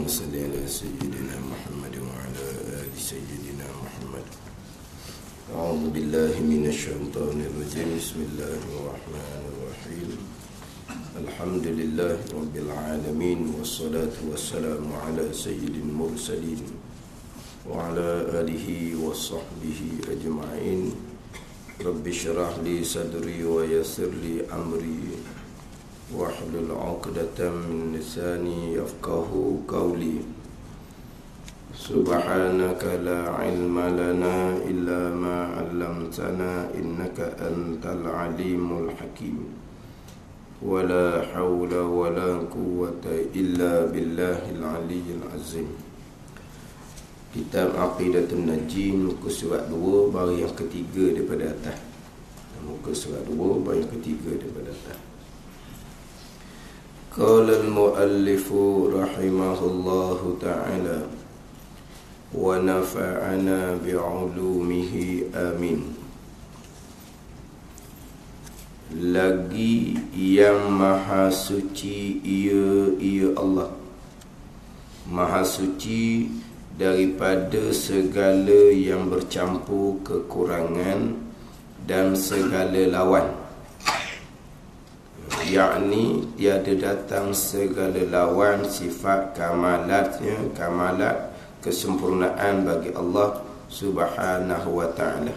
صل على سيدنا محمد وعلى آل سيدنا محمد. أعوذ بالله من الشيطان الرجيم. بسم الله الرحمن الرحيم. الحمد لله رب العالمين، والصلاة والسلام على سيد المرسلين وعلى آله وصحبه أجمعين. رب اشرح لي صدري ويسر لي أمري واحلل عقدة من لساني يفقهوا قولي. سبحانك لا علم لنا إلا ما علمتنا إنك أنت العليم الحكيم. ولا حول ولا قوة إلا بالله العلي العظيم. Kitab Aqidatun Najim, muka surat 2, baris yang ketiga daripada atas. Muka surat 2, baris yang ketiga daripada atas. Qala al-muallifu rahimahullahu ta'ala wa nafa'ana bi'ulumihi amin. Lagi yang maha suci ia Allah, maha suci daripada segala yang bercampur kekurangan dan segala lawan. Yakni tiada datang segala lawan sifat kamalatnya, kamalat kesempurnaan bagi Allah Subhanahu wa ta'ala.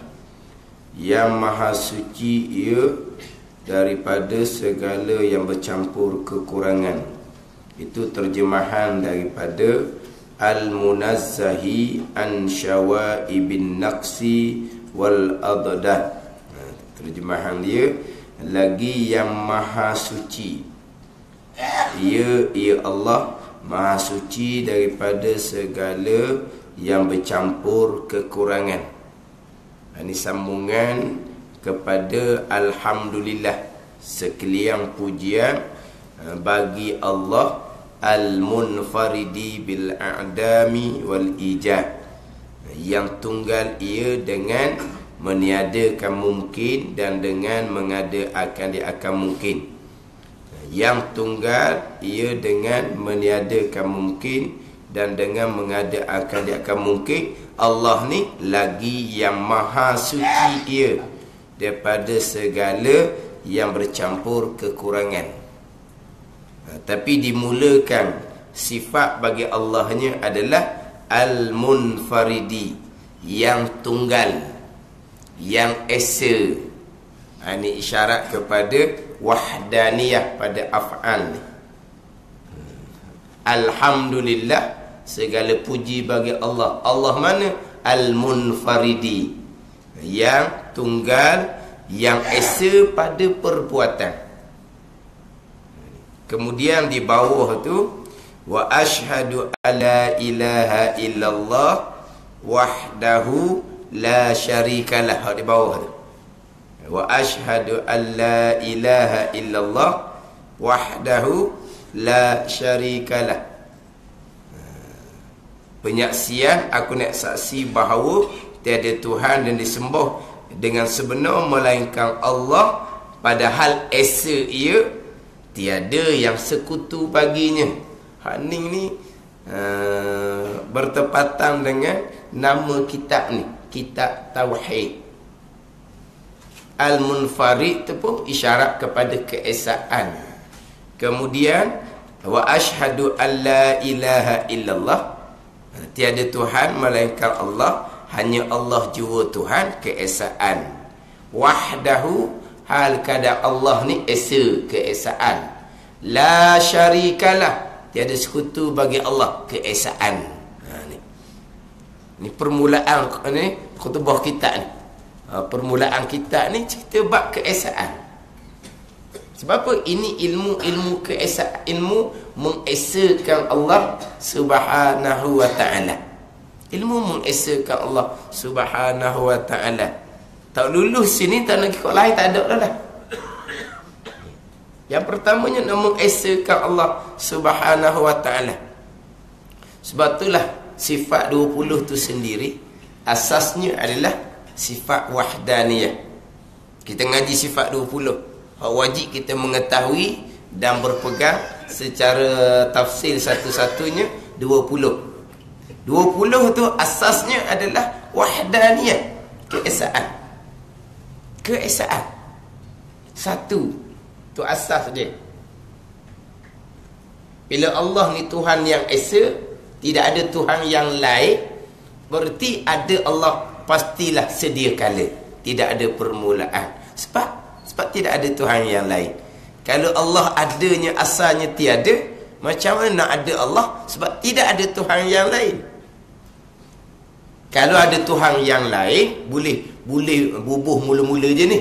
Yang maha suci ia daripada segala yang bercampur kekurangan. Itu terjemahan daripada Al-Munazzahi an Syawaibin Naqsi wal Adad. Terjemahan dia, lagi yang maha suci ia Allah maha suci daripada segala yang bercampur kekurangan. Ini sambungan kepada Alhamdulillah, sekalian pujian bagi Allah Al-Munfaridi bil-a'dami wal-ijad, yang tunggal ia dengan meniadakan mungkin dan dengan mengadakan dia akan mungkin. Yang tunggal ia dengan meniadakan mungkin dan dengan mengadakan dia akan mungkin. Allah ni lagi yang maha suci ia daripada segala yang bercampur kekurangan. Tapi dimulakan sifat bagi Allahnya adalah Al-Munfaridi, yang tunggal, yang esa. Ini isyarat kepada wahdaniyah pada af'al. Alhamdulillah, segala puji bagi Allah. Allah mana? Al-Munfaridi, yang tunggal, yang esa pada perbuatan. Kemudian di bawah tu, wa asyhadu alla ilaha illallah wahdahu la syarikalah. Di bawah tu, wa asyhadu alla ilaha illallah wahdahu la syarikalah. Penyaksian, aku nak saksi bahawa tiada Tuhan dan disembah dengan sebenar melainkan Allah, padahal esa ia tiada yang sekutu baginya. Haning ni bertepatan dengan nama kitab ni, kitab Tauhid. Al-Munfarid tu pun isyarat kepada keesaan. Kemudian wa asyhadu alla ilaha illallah, tiada Tuhan melainkan Allah, hanya Allah jua Tuhan, keesaan. Wahdahu, hal kada Allah ni esa, keesaan. La syarikalah, tiada sekutu bagi Allah, keesaan. Ni permulaan ni khutbah kita ni. Permulaan kita ni cerita bab keesaan. Sebab apa? Ini ilmu keesaan, ilmu mengesakan Allah Subhanahu wa ta'ala. Ilmu mengesakan Allah Subhanahu wa ta'ala. Tak lulus sini, tak nak ikut lain, tak ada dah. Yang pertamanya nak mengesakan Allah Subhanahu wa ta'ala. Sebab itulah sifat 20 tu sendiri asasnya adalah sifat wahdaniyah. Kita ngaji sifat 20, wajib kita mengetahui dan berpegang secara tafsir satu-satunya 20. 20 tu asasnya adalah wahdaniyah, keesaan. Keesaan. Satu. Tu asas dia. Bila Allah ni Tuhan yang esa, tidak ada Tuhan yang lain, berarti ada Allah pastilah sedia kala. Tidak ada permulaan. Sebab tidak ada Tuhan yang lain. Kalau Allah adanya asalnya tiada, macam mana nak ada Allah? Sebab tidak ada Tuhan yang lain. Kalau ada Tuhan yang lain, boleh bubuh mula-mula je ni.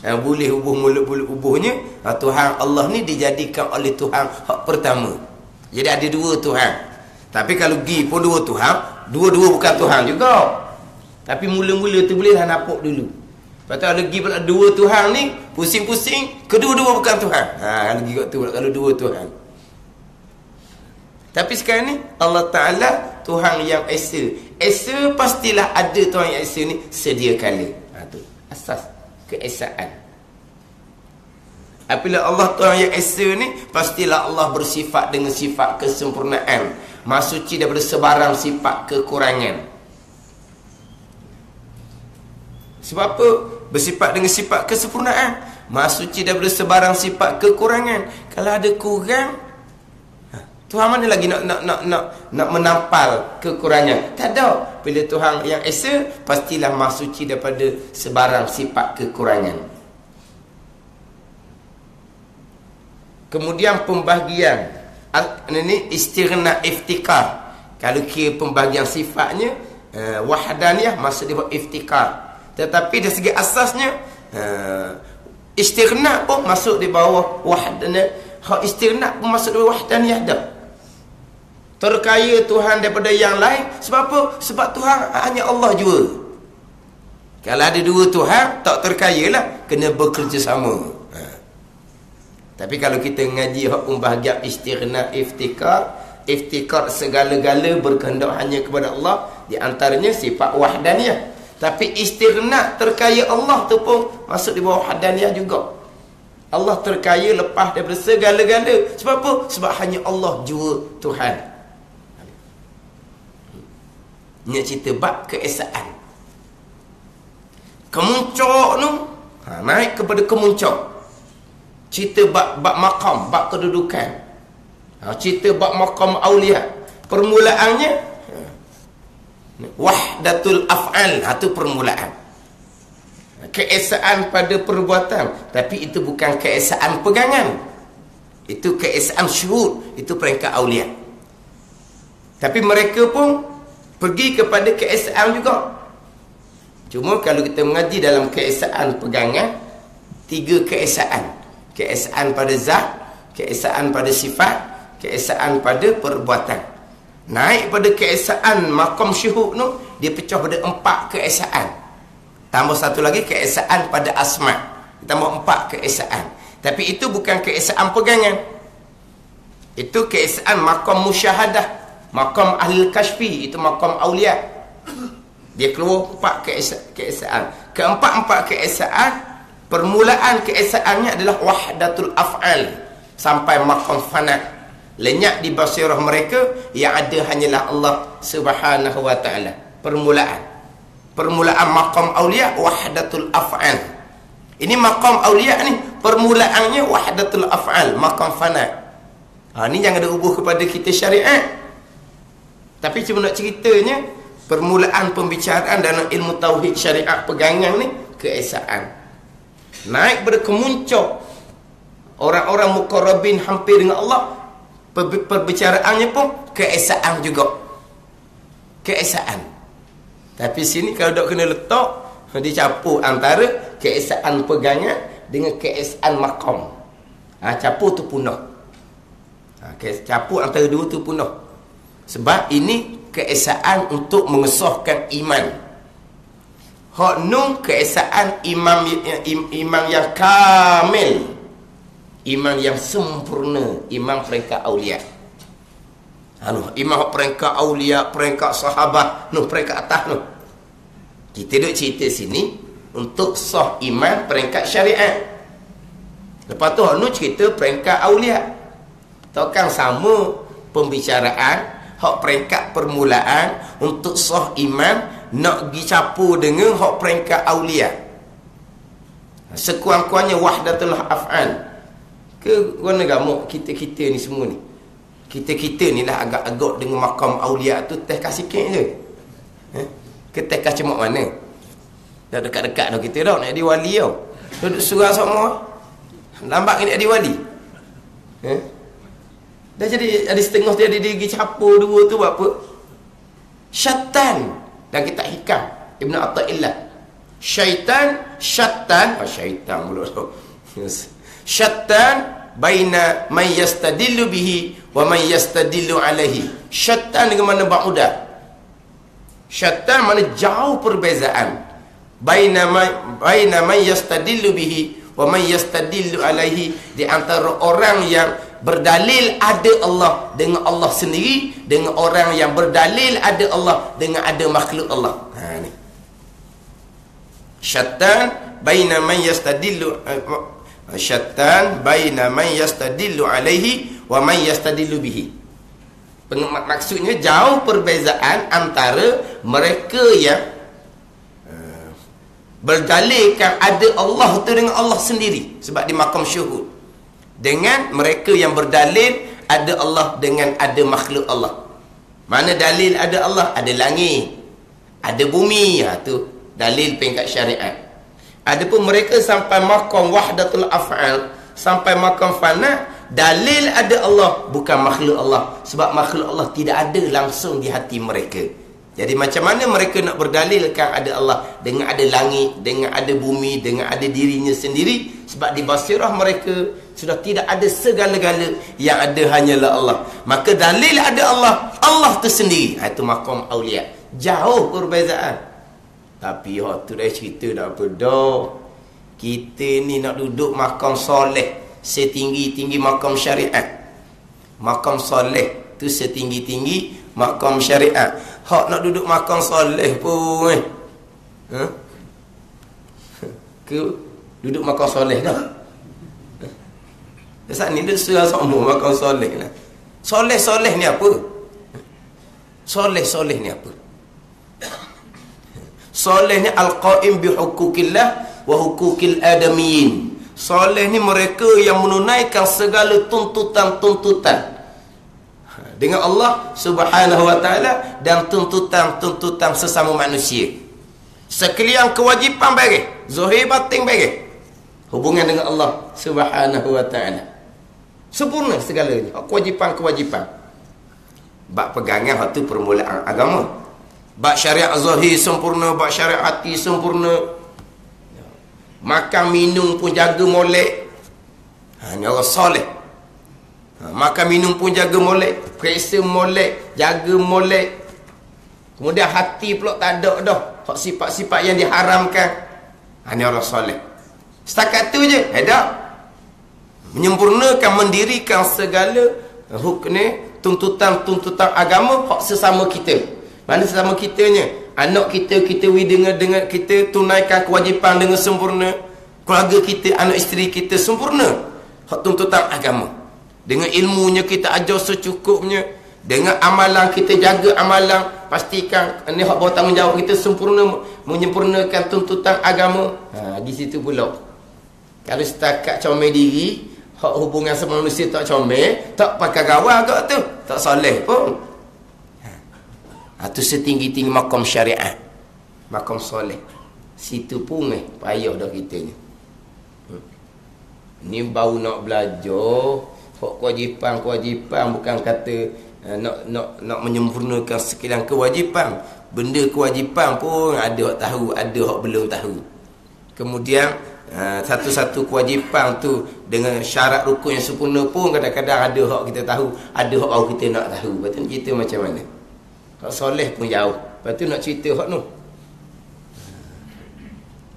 Boleh bubuh mula-bubuhnya. Tuhan Allah ni dijadikan oleh Tuhan hak pertama. Jadi ada dua Tuhan. Tapi kalau pergi pun dua Tuhan, dua-dua bukan Tuhan juga. Tapi mula-mula tu bolehlah nampak dulu. Lepas tu kalau pergi pula dua Tuhan ni, pusing-pusing, kedua-dua bukan Tuhan. Kalau pergi kat tu pula, kalau dua Tuhan. Tapi sekarang ni Allah Ta'ala Tuhan yang esa. Esa pastilah ada Tuhan yang esa ni sedia kala. Tu asas keesaan. Apabila Allah Tuhan yang esa ni, pastilah Allah bersifat dengan sifat kesempurnaan, maha suci daripada sebarang sifat kekurangan. Sebab apa? Bersifat dengan sifat kesempurnaan, maha suci daripada sebarang sifat kekurangan. Kalau ada kurang, Tuhan mana lagi nak menampal kekurangan? Tak ada. Bila Tuhan yang esa, pastilah maha suci daripada sebarang sifat kekurangan. Kemudian pembahagian ini istighna iftikar. Kalau kira pembahagian sifatnya wahdaniyah, maksud dia iftikar. Tetapi dari segi asasnya istighna pun masuk di bawah wahdaniyah. Hak istighna pun masuk di bawah wahdaniyah dah. Terkaya Tuhan daripada yang lain. Sebab apa? Sebab Tuhan hanya Allah jua. Kalau ada dua Tuhan, tak terkayalah, kena bekerjasama. Tapi kalau kita ngaji hak pembahagian istighna iftikar segala-gala berkehendak hanya kepada Allah, di antaranya sifat wahdaniyah. Tapi istighna terkaya Allah tu pun masuk di bawah wahdaniyah juga. Allah terkaya lepas daripada segala-gala. Sebab apa? Sebab hanya Allah jua Tuhan. Ini cerita bab keesaan. Kemuncak tu naik kepada kemuncak. Cerita bab maqam, bab kedudukan. Cerita bab maqam awliya. Permulaannya wahdatul af'al. Itu permulaan. Keesaan pada perbuatan. Tapi itu bukan keesaan pegangan. Itu keesaan syuhud. Itu peringkat awliya. Tapi mereka pun pergi kepada keesaan juga. Cuma kalau kita mengaji dalam keesaan pegangan, 3 keesaan. Keesaan pada zat, keesaan pada sifat, keesaan pada perbuatan. Naik pada keesaan maqam syuhud tu, dia pecah pada 4 keesaan. Tambah satu lagi keesaan pada asma. Tambah 4 keesaan. Tapi itu bukan keesaan pegangan. Itu keesaan maqam musyahadah, maqam ahli kashfi, itu maqam awliya. Dia keluar 4 keesaan. Keempat-empat keesaan, permulaan keesaannya adalah wahdatul af'al sampai maqam fana. Lenyap di basirah mereka, yang ada hanyalah Allah Subhanahu wa taala. Permulaan maqam auliya wahdatul af'al. Ini maqam auliya ni permulaannya wahdatul af'al, maqam fana. Ni jangan ada hubung kepada kita syariat. Tapi cuma nak ceritanya permulaan pembicaraan dalam ilmu tauhid syariat pegangan ni keesaan. Naik pada kemuncak orang-orang muqarrabin hampir dengan Allah, perbicaraannya pun keesaan juga. Keesaan. Tapi sini kalau dok kena letak, dicampur antara keesaan pegangan dengan keesaan maqam. Campur tu punah. Campur antara dua tu punah. Sebab ini keesaan untuk mengesahkan iman. Hak nun keesaan imam yang kamil, imam yang sempurna, imam peringkat aulia. Imam peringkat aulia, peringkat sahabat, peringkat atas tu. Kita duk cerita sini untuk sah iman peringkat syariat. Lepas tu hak nun cerita peringkat aulia. Takkan sama pembicaraan hak peringkat permulaan untuk sah iman nak pergi campur dengan hak peringkat aulia. Sekurang-kurangnya wahdatul af'al. Ke mana gamuk kita ni semua ni? Kita ni lah agak-agak dengan makam aulia tu teh kasih sikit je. Ke teh kasih mak mana? Dah dekat-dekat dah kita dah nak jadi wali tau. Duduk surau semua. Lambat ni jadi wali. Dah jadi ada setengah dia pergi capur dua tu buat apa? Syaitan. Dan kita hikam Ibn Atha'illah. Syaitan pula tu. Syaitan baina man yastadillu bihi wa man yastadillu alaihi. Syaitan dengan mana ba'udah. Syaitan mana jauh perbezaan. Baina man yastadillu bihi wa man yastadillu alaihi, di antara orang yang berdalil ada Allah dengan Allah sendiri, dengan orang yang berdalil ada Allah dengan ada makhluk Allah. Ni syaitan baina man yastadillu alaihi wa man yastadillu bihi. Maksudnya jauh perbezaan antara mereka yang berdalilkan ada Allah tu dengan Allah sendiri sebab di makam syuhud, dengan mereka yang berdalil ada Allah dengan ada makhluk Allah. Mana dalil ada Allah? Ada langit, ada bumi. Tu dalil peringkat syariat. Adapun mereka sampai makam wahdatul af'al, sampai makam fana, dalil ada Allah bukan makhluk Allah, sebab makhluk Allah tidak ada langsung di hati mereka. Jadi macam mana mereka nak berdalilkan ada Allah dengan ada langit, dengan ada bumi, dengan ada dirinya sendiri? Sebab di basirah mereka sudah tidak ada segala-gala, yang ada hanyalah Allah. Maka dalil ada Allah, Allah tu sendiri. Itu maqam awliya. Jauh perbezaan. Tapi tu dah cerita dah apa dah. Kita ni nak duduk maqam soleh setinggi-tinggi maqam syariat. Maqam soleh tu setinggi-tinggi maqam syariat. Hak nak duduk maqam soleh pun ke duduk maqam soleh dah. Saat ni dia serah semua maqam soleh lah. Soleh ni apa? Soleh ni apa? Soleh ni al-qaim bi hukukillah wa hukukil adamiyin. Soleh ni mereka yang menunaikan segala tuntutan-tuntutan dengan Allah Subhanahu wa ta'ala dan tuntutan-tuntutan sesama manusia. Sekalian kewajipan bagi zahir batin bagi hubungan dengan Allah Subhanahu wa ta'ala. Sempurna segalanya. Kewajipan-kewajipan. Bab pegangan hak tu permulaan agama. Bab syariat zahir sempurna, bab syariat hati sempurna. Makan minum pun jaga molek. Ni orang soleh. Makan minum pun jaga molek, periksa molek, jaga molek. Kemudian hati pula tak ada dah hak sifat-sifat yang diharamkan. Ni orang soleh. Setakat tu je, tak. Menyempurnakan, mendirikan segala hukum, tuntutan-tuntutan agama hak sesama kita. Mana sesama kitanya? Anak kita dengan kita tunaikan kewajipan dengan sempurna. Keluarga kita, anak isteri kita sempurna hak tuntutan agama. Dengan ilmunya kita ajar secukupnya. Dengan amalan kita jaga amalan. Pastikan ini hak bertanggungjawab kita sempurna, menyempurnakan tuntutan agama. Di situ pula. Kalau setakat comel diri, hak hubungan sama manusia tak comel, tak pakai gawal agak tu, tak soleh pun. Itu setinggi-tinggi makam syariat, makam soleh. Situ pun payah dah kita ni. Ni baru nak belajar hak kewajipan bukan kata nak menyempurnakan sekalian kewajipan. Benda kewajipan pun ada hak tahu, ada hak belum tahu. Kemudian satu-satu kewajipan tu dengan syarat rukun yang sempurna pun kadang-kadang ada hak kita tahu, ada hak baru kita nak tahu. Betul kita macam mana? Hak soleh pun jauh. Lepas tu nak cerita hak tu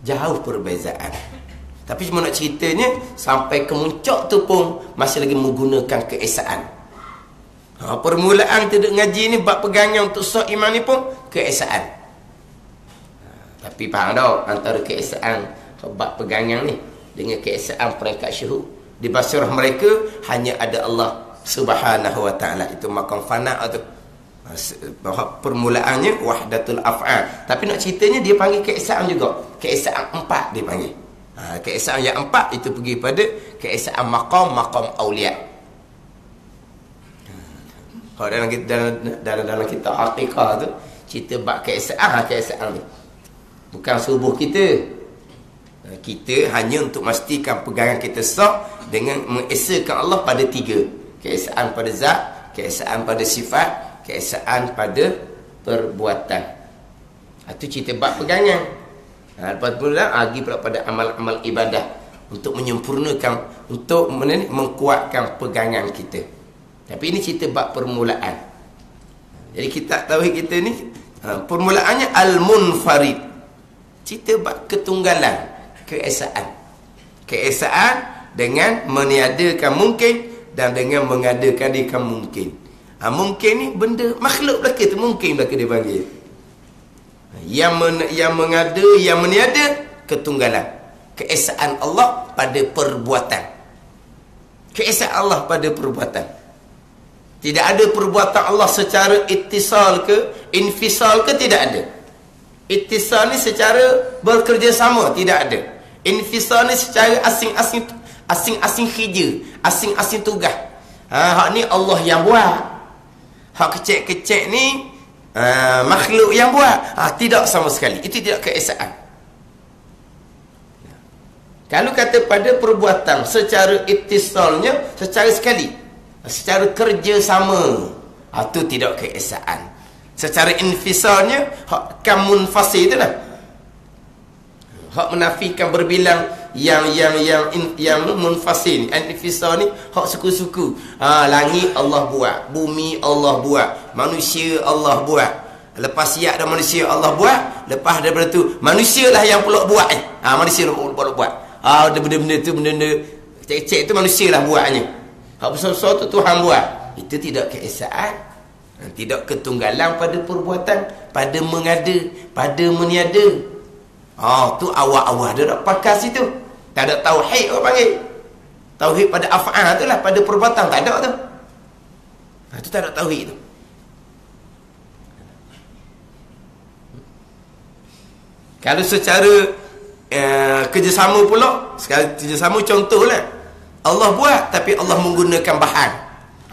jauh perbezaan. Tapi cuma nak ceritanya sampai ke muncak tu pun masih lagi menggunakan keesaan. Permulaan kita duduk ngaji ni bab pegangan untuk sah iman ni pun keesaan. Tapi faham tak antara keesaan bab pegangan ni dengan keesaan peringkat syuhud? Di basirah mereka hanya ada Allah Subhanahu wa ta'ala. Itu makam fana tu. Permulaannya wahdatul af'al, tapi nak ceritanya dia panggil keesaan juga. Keesaan 4 dia panggil. Keesaan yang 4 itu pergi pada keesaan maqam aulia. Kalau dalam kita aqiqah tu cerita bab keesaan ni. Bukan subuh kita. Kita hanya untuk memastikan pegangan kita sah dengan mengesakan Allah pada 3. Keesaan pada zat, keesaan pada sifat, keesaan pada perbuatan. Itu cerita bab pegangan. Lepas pula pergi pula pada amal-amal ibadah untuk menyempurnakan, untuk menguatkan pegangan kita. Tapi ini cerita bab permulaan. Jadi kitab tauhid kita ni permulaannya al-munfarid. Cerita bab ketunggalan, keesaan. Keesaan dengan meniadakan mungkin dan dengan mengadakan mungkin. Mungkin ni benda makhluk belaka tu, mungkin belaka dia panggil. Yang mengada, yang meniada, ketunggalan. Keesaan Allah pada perbuatan. Keesaan Allah pada perbuatan. Tidak ada perbuatan Allah secara ittisal ke, infisal ke, tidak ada. Ittisal ni secara bekerjasama, tidak ada. Infisal ni secara asing-asing kerja, asing-asing tugas. Hak ni Allah yang buat. Hak kecil-kecil ni makhluk yang buat. Tidak sama sekali. Itu tidak keesaan. Kalau kata pada perbuatan secara ittisalnya, secara sekali, secara kerjasama, itu tidak keesaan. Secara infisalnya, hak kamunfasir itulah. Hak menafikan berbilang yang munfasir ni, infisal ni hak suku-suku. Langit Allah buat, bumi Allah buat, manusia Allah buat. Lepas siap dah manusia Allah buat, lepas daripada tu manusialah yang pula buat. Manusia pula buat. Benda-benda tu, benda-benda cek-cek tu manusialah buatnya. Hak besar-besar tu Tuhan buat. Itu tidak keesaan. Tidak ketunggalan pada perbuatan, pada mengada, pada meniada. Tu awal-awal dia nak pakar situ. Tak ada tauhid orang panggil. Tauhid pada af'al tu lah, pada perbuatan tak ada tu. Itu tak ada tauhid tu. Kalau secara kerjasama pula, sekarang kerjasama contohlah, Allah buat tapi Allah menggunakan bahan.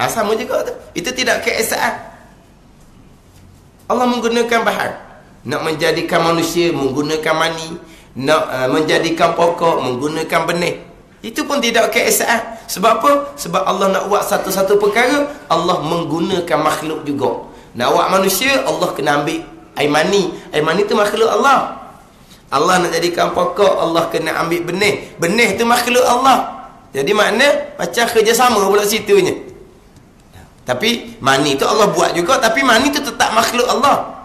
Sama juga tu. Itu tidak keesaan. Allah menggunakan bahan. Nak menjadikan manusia menggunakan mani, nak menjadikan pokok menggunakan benih. Itu pun tidak keesaan. Sebab apa? Sebab Allah nak buat satu-satu perkara, Allah menggunakan makhluk juga. Nak buat manusia, Allah kena ambil air mani. Air mani tu makhluk Allah. Allah nak jadikan pokok, Allah kena ambil benih. Benih tu makhluk Allah. Jadi makna macam kerjasama pula situnya. Tapi mani tu Allah buat juga, tapi mani tu tetap makhluk Allah.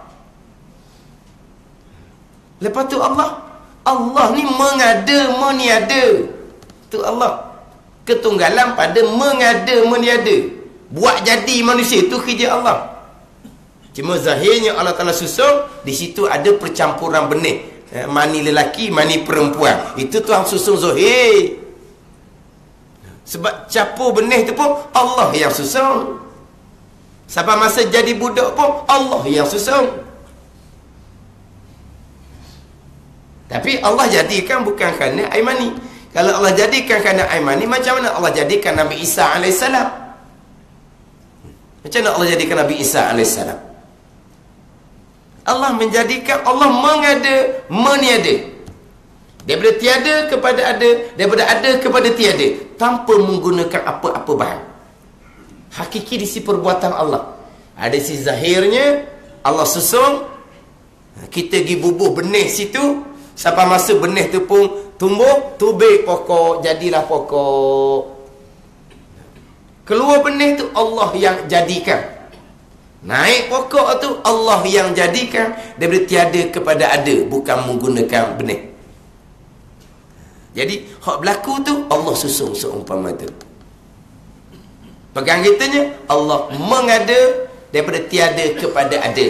Lepas tu Allah ni mengada, meniada. Tu Allah. Ketunggalan pada mengada, meniada. Buat jadi manusia tu kerja Allah. Cuma zahirnya Allah Ta'ala susun, di situ ada percampuran benih. Mani lelaki, mani perempuan. Itu Tuhan susun zahir. Sebab capur benih tu pun Allah yang susun. Sampai masa jadi budak pun Allah yang susun. Tapi Allah jadikan bukan kerana air mani. Kalau Allah jadikan kerana air mani, macam mana Allah jadikan Nabi Isa AS? Macam mana Allah jadikan Nabi Isa AS? Allah menjadikan, Allah mengada, meniada. Daripada tiada kepada ada, daripada ada kepada tiada, tanpa menggunakan apa-apa bahan. Hakiki di si perbuatan Allah. Ada si zahirnya, Allah susun, kita pergi bubuh benih situ, sampai masa benih tu pun tumbuh, tubik pokok, jadilah pokok. Keluar benih tu Allah yang jadikan. Naik pokok tu Allah yang jadikan. Daripada tiada kepada ada, bukan menggunakan benih. Jadi hak berlaku tu Allah susun seumpama tu. Pegang kitanya, Allah mengada daripada tiada kepada ada,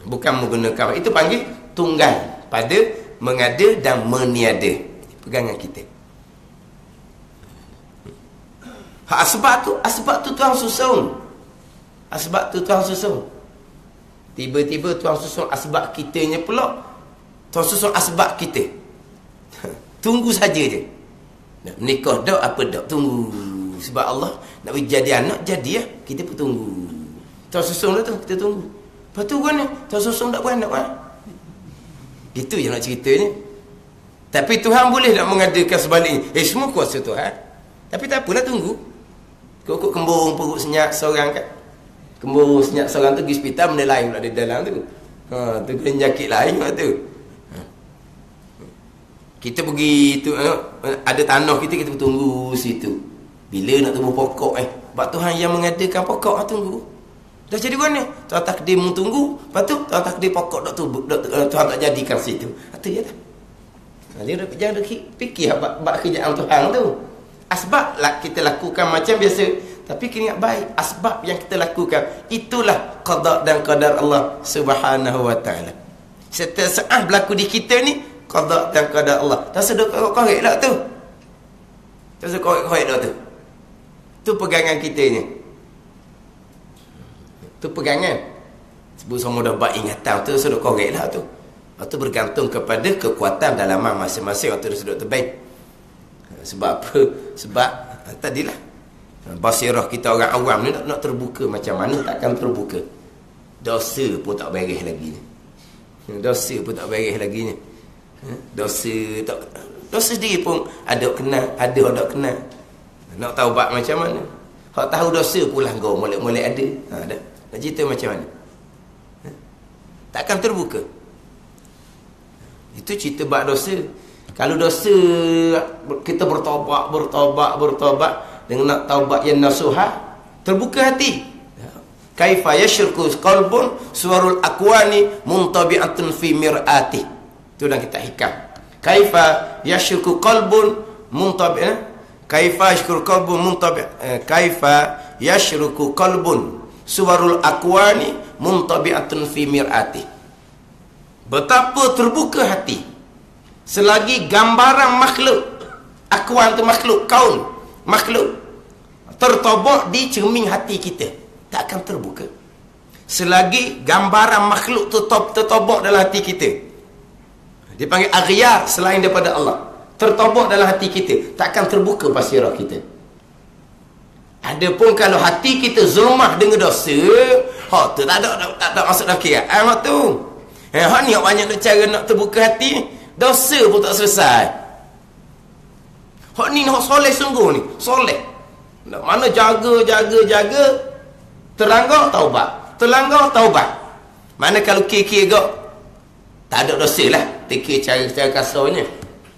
bukan menggunakan. Itu panggil tunggal pada mengada dan meniada. Pegangan kita. Asbab tu Tuhan susun. Asbab tu Tuhan susun. Tiba-tiba Tuhan susun asbab kitanya pula. Tuhan susun asbab kita. Tunggu saja je. Nak menikah dak apa dak, tunggu. Sebab Allah nak jadi anak, jadi ya. Kita pun tunggu. Tuhan susun dah tu, kita tunggu. Lepas tu kan Tuhan susun tak beranak kan. Itu yang nak cerita ni. Tapi Tuhan boleh tak mengadakan sebaliknya. Semua kuasa Tuhan. Tapi tak apalah, tunggu. Kok kembung perut senyap seorang kan. Kembung senyap seorang tu pergi hospital, benda lain pula di dalam tu. Tu kena nyakit lain pula tu. Kita pergi tu, ada tanah kita tunggu situ. Bila nak tumbuh pokok sebab Tuhan yang mengadakan pokok, tunggu. Dah jadi mana? Tuhan takdir tunggu, lepas tu Tuhan takdir pokok tak tumbuh, Tuhan tak jadikan situ. Itu je lah. Jangan fikir bab kerjaan Tuhan tu. Asbab lah kita lakukan macam biasa, tapi kena ingat baik asbab yang kita lakukan itulah qada dan qadar Allah Subhanahu wa taala. Setiap berlaku di kita ni qada dan qadar Allah. Tak sedar korek lah tu. Tak sedar korek dah tu. Tu pegangan kita ni. Tu pegangan. Sebut semua dah buat ingatan tu, sedar korek lah tu. Itu bergantung kepada kekuatan dalaman masing-masing waktu dia sedar terbaik. Sebab apa? Sebab tadilah basirah kita orang awam ni nak terbuka macam mana, takkan terbuka. Dosa pun tak beres lagi ni. Dosa pun tak beres lagi ni. Dosa sendiri pun ada kena, ada tak kena. Nak taubat macam mana? Hak tahu dosa pula kau molek-molek ada. Dah. Nak cerita macam mana? Takkan terbuka. Itu cerita bab dosa. Kalau dosa kita bertaubat dengan nak taubat yang nasuha, terbuka hati. Kaifa yashruku qalbun suwarul akwani muntabi'atun fi mir'ati. Itu dah kita hikam. Kaifa yashruku qalbun kaifa yashruku qalbun kaifa yashruku qalbun suwarul akwani muntabi'atun fi mir'ati. Betapa terbuka hati selagi gambaran makhluk, akwan tu makhluk, kaun makhluk, tertobok di cermin hati kita, tak akan terbuka. Selagi gambaran makhluk tu tertobok dalam hati kita, dipanggil aghyar selain daripada Allah, tertobok dalam hati kita, tak akan terbuka basirah kita. Adapun kalau hati kita zulmah dengan dosa, tu tak ada masuk dalam kira tu. Ni banyak cara nak terbuka hati, dosa pun tak selesai. Hak ni nak soleh sungguh ni, soleh. Nak mana jaga, terlanggar taubat, terlanggar taubat. Mana kalau kira-kira gak tak ada dosa lah, fikir cara kasarnya.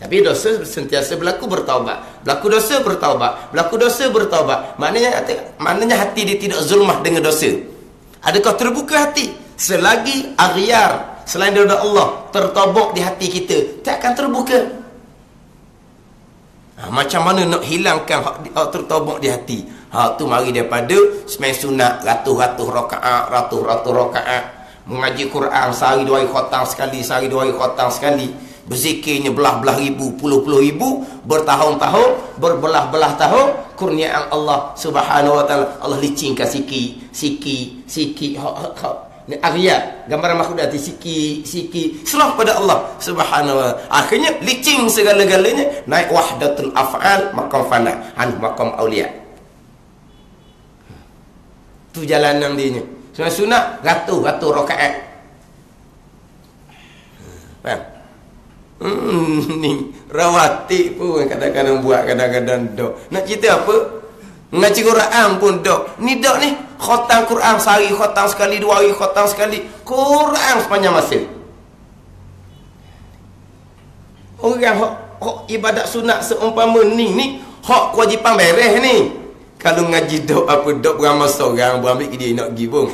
Tapi dosa sentiasa berlaku, bertaubat. Berlaku dosa, bertaubat. Berlaku dosa, bertaubat. Maknanya hati dia tidak zulmah dengan dosa. Adakah terbuka hati? Selagi aghyar selain daripada Allah tertobok di hati kita, tak akan terbuka. Macam mana nak hilangkan hak tertobok di hati? Tu mari daripada sembahyang sunat ratus-ratus rakaat, mengaji Quran sehari 2 hari khatam sekali, sehari 2 hari khatam sekali, berzikirnya belah-belah ribu, puluh-puluh ribu, bertahun-tahun, berbelah-belah tahun, kurniaan Allah Subhanahu wa taala. Allah licingkan siki ni aghyar, gambaran makhluk hati, siki serah pada Allah Subhanahu wa taala. Akhirnya licing segala-galanya, naik wahdatul af'al, maqam fana, maqam auliya. Tu jalanan dia. Sunat ratus rakaat. Faham? Ni rawatib pun kadang-kadang buat, kadang-kadang dok. Nak cerita apa? Ngaji Quran pun dok. Ni dok ni khatam Quran sehari khatam sekali, 2 hari khatam sekali. Quran sepanjang masa. Orang hak ibadat sunat seumpama ni hak kewajipan beres ni. Kalau ngaji dok apa dok beramal seorang, berambil dia nak pergi pun.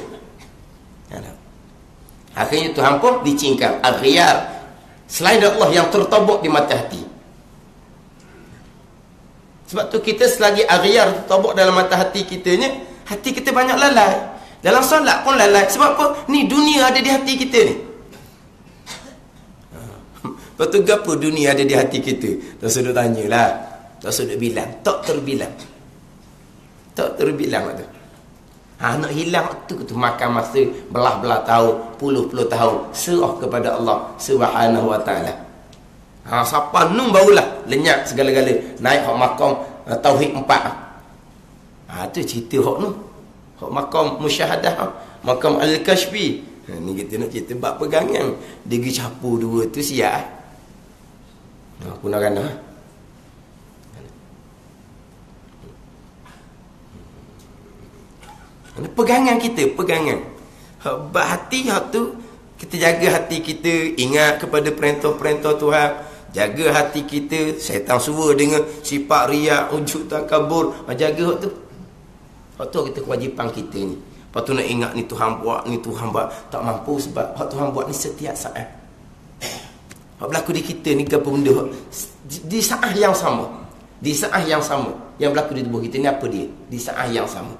Akhirnya Tuhan pun dicingkan aghyar selain Allah yang tertobok di mata hati. Sebab tu kita selagi aghyar tertobok dalam mata hati kita ni, hati kita banyak lalai. Dalam solat pun lalai. Sebab apa? Ni dunia ada di hati kita ni. Lepas tu apa dunia ada di hati kita? Tak sudut tanyalah, tak sudut bilang, tak terbilang. Tak terbilang tu. Nak hilang tu makan masa belah-belah tahun, puluh-puluh tahun, serah kepada Allah Subhanahu wa taala. Siapa nun barulah lenyap segala-gala, naik hak makam tauhid 4. Tu cerita hak nun. Hak makam musyahadah, makam al-kashfi. Ni kita nak cerita bab pegangan. Dia pergi capu dua tu siap. Punarana. Pegangan kita, pegangan. Bab hati hak tu, kita jaga hati kita, ingat kepada perintah-perintah Tuhan. Jaga hati kita, syaitan suruh dengan sifat riak, ujub takabur. Jaga hak tu. Hak tu kita kewajipan kita ni. Lepas tu nak ingat ni Tuhan buat, ni Tuhan buat. Tak mampu sebab hak Tuhan buat ni setiap saat. Hak berlaku di kita ni apa benda di saat yang sama. Di saat yang sama. Yang berlaku di tubuh kita ni apa dia? Di saat yang sama.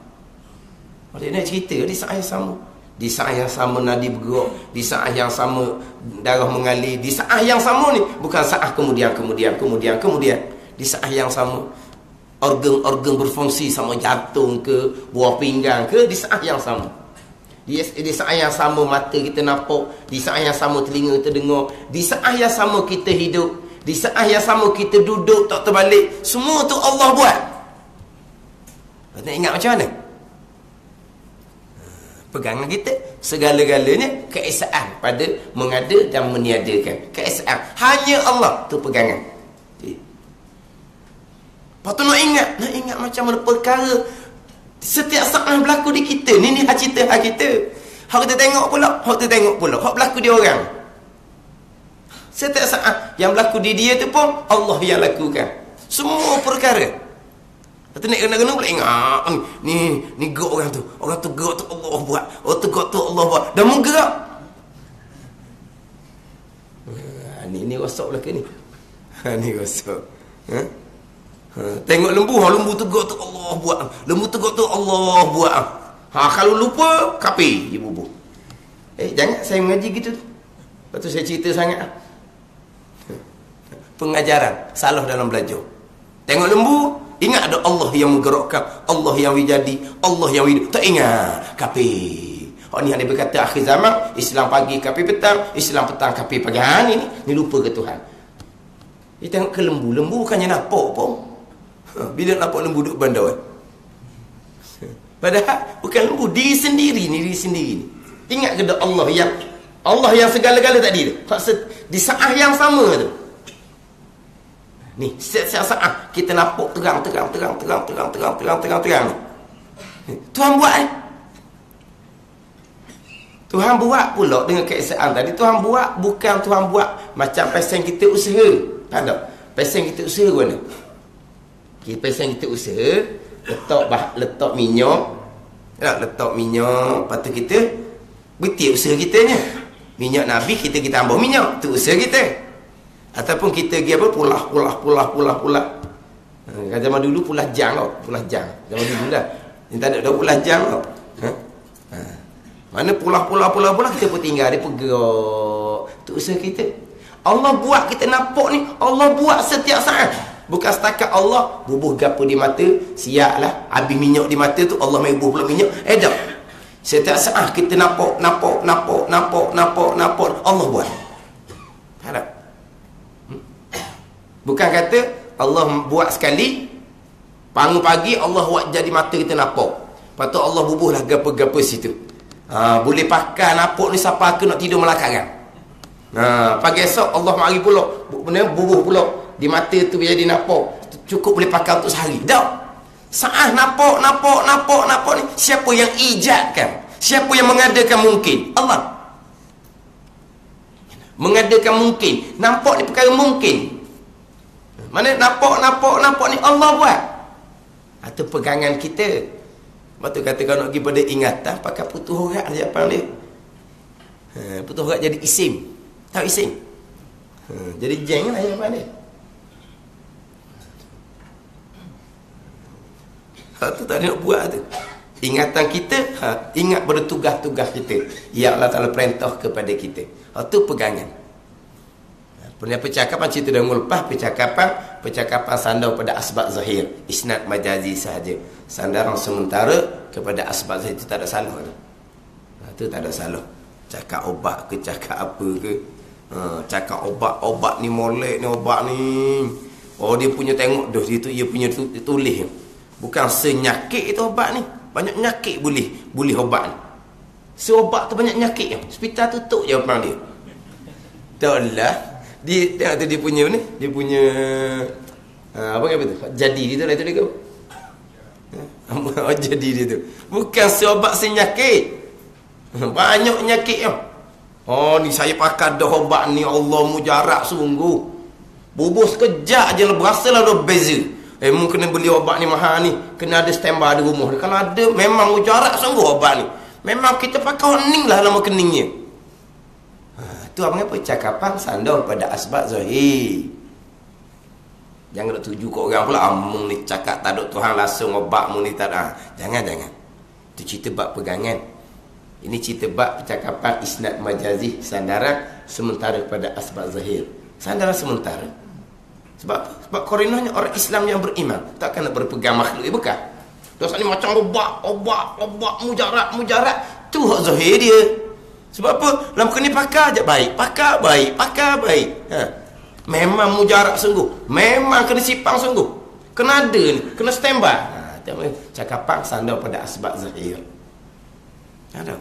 Dia nak cerita di saat yang sama. Di saat yang sama nadi bergerak. Di saat yang sama darah mengalir. Di saat yang sama ni. Bukan saat kemudian. Di saat yang sama. Organ-organ berfungsi sama jantung ke, buah pinggang ke, di saat yang sama. Di saat yang sama mata kita nampak, di saat yang sama telinga kita dengar, di saat yang sama kita hidup, di saat yang sama kita duduk tak terbalik. Semua tu Allah buat. Nak ingat macam mana? Pegangan kita segala-galanya keesaan pada mengada dan meniadakan. Keesaan hanya Allah tu pegangan. Lepas tu nak ingat macam mana perkara setiap saat berlaku di kita. Ni hak cerita hak kita. Hak kita tengok pula, hak berlaku di orang. Setiap saat yang berlaku di dia tu pun Allah yang lakukan. Semua perkara. Lepas tu nak kena pula ingat. Ni gerak orang tu. Orang tu gerak tu Allah buat. Orang tu gerak tu Allah buat. Dan menggerak. Ni rosak belakang ni. Ni rosak. Tengok lembu, lembu tegak tu Allah buat. Lembu tegak tu Allah buat. Kalau lupa, kafir dia bubuh. Jangan saya mengaji gitu tu. Lepas tu saya cerita sangat. Pengajaran salah dalam belajar. Tengok lembu, ingat ada Allah yang menggerakkan, Allah yang wijadi, Allah yang hidup. Tak ingat, kafir. Ni ada berkata akhir zaman, Islam pagi, kafir petang, Islam petang, kafir pagi. Ni lupa ke Tuhan. Dia tengok ke lembu, lembu bukannya nampak pun. Bila nampak lembu duduk bandar. Padahal bukan lembu, diri sendiri ni. Ingat ke Allah yang segala-gala tadi tu. Di saat yang sama tu. Ni, setiap saat kita nampak terang. Tuhan buat Tuhan buat pula dengan keesaan tadi. Tuhan buat, bukan Tuhan buat macam pesen kita usaha. Tak ada. Pesen kita usaha mana? Pesen kita usaha, letak minyak. Letak minyak, lepas tu kita betik usaha kita ni. Minyak Nabi kita tambah minyak, tu usaha kita. Ataupun kita pergi apa, pulah. Zaman dulu pulah jang tau. Zaman dulu lah. Ni tak ada pulah jang tau. Mana pulah kita pun tinggal, dia bergerak. Tu usaha kita. Allah buat kita nampak ni, Allah buat setiap saat. Bukan setakat Allah bubuh gapo di mata, siaplah habis minyak di mata tu Allah mai bubuh pula minyak. Tak. Setiap saat kita nampak Allah buat. Harap. Bukan kata Allah buat sekali, bangun pagi Allah buat jadi mata kita nampak. Lepas tu Allah bubuhlah gapo-gapo situ. Boleh pakai nampak ni siapa ke nak tidur melakaran. Pagi esok Allah mari pula, bubuh pula di mata tu jadi nampak. Cukup boleh pakai untuk sehari. Tak. Saat nampak ni, siapa yang ijadkan? Siapa yang mengadakan mungkin? Allah. Mengadakan mungkin. Nampak ni perkara mungkin. Mana nampak ni Allah buat. Itu pegangan kita. Lepas tu kata kalau nak pergi pada ingatan, pakai putus horat dia apa dia. Putus horat jadi isim. Tahu isim? Jadi jeng lah apa dia. Tu tak nak buat tu. Ingatan kita, ingat pada tugas-tugas kita yang Allah Ta'ala perintah kepada kita. Itu pegangan. Punya percakapan cerita dengan lepas percakapan sandar pada asbab zahir, isnad majazi sahaja. Sandaran sementara kepada asbab zahir itu tak ada salah. Itu tak ada salah. Cakap obat ke cakap apa ke. Cakap obat ni molek ni obat ni. Oh dia punya tengok dah situ dia punya tulis. Bukan senyakit itu obat ni. Banyak nyakit boleh obat ni. Seobat tu banyak nyakit. Hospital tutup jawapan dia. Taklah. Dia tengok tu dia punya ni, dia punya apa kata tu? Jadi dia tu lah tu dia ke? Oh jadi dia tu. Bukan seobat senyakit. Banyak nyakit tau. Oh ni saya pakai dah obat ni Allah mujarab sungguh. Bubuh sekejap je lah berasalah dah beza. Mungkin kena beli obat ni mahal ni, kena ada standby di rumah. Kalau ada memang mujarab sungguh obat ni. Memang kita pakai hening lah lama keningnya. Tu apa percakapan sandar pada asbab zahir. Jangan nak tuju kat orang pula amung ni cakap tak ada Tuhan langsung obat mu ni tak ada. Jangan. Tu cerita bab pegangan. Ini cerita bab percakapan isnad majazi, sandaran sementara pada asbab zahir. Sandaran sementara. Sebab korinahnya orang Islam yang beriman takkan nak berpegang makhluk bukan. Dosa ni macam obat mujarab tu hak zahir dia. Sebab apa? Dalam kena pakai je baik. Pakai baik. Memang mujarab sungguh. Memang kena sipang sungguh. Kena ada ni. Kena standby. Cakapan sandar pada asbab zahir. Ada.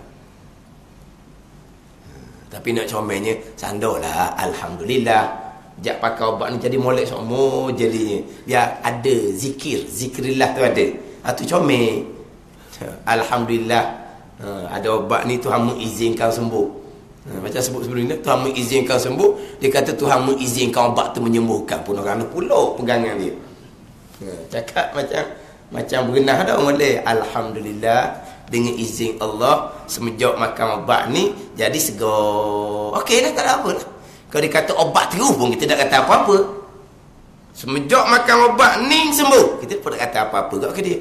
Tapi nak comelnya, sandar lah. Alhamdulillah. Jak pakai obat ni jadi molek semua jadinya. Biar ada zikir. Zikrillah tu ada. Tu comel. Alhamdulillah. Ada obat ni Tuhan mengizinkan sembuh. Macam sebut sebelum ni Tuhan mengizinkan sembuh. Dia kata Tuhan mengizinkan obat tu menyembuhkan. Pun orang pula pegangan dia. Cakap macam berenah dah boleh. Alhamdulillah dengan izin Allah semenjak makan obat ni jadi segar. Okey dah tak ada apa lah. Kalau dia kata obat terus pun kita tak kata apa-apa. Semenjak makan obat ni sembuh, kita pun tak kata apa-apa kat dia.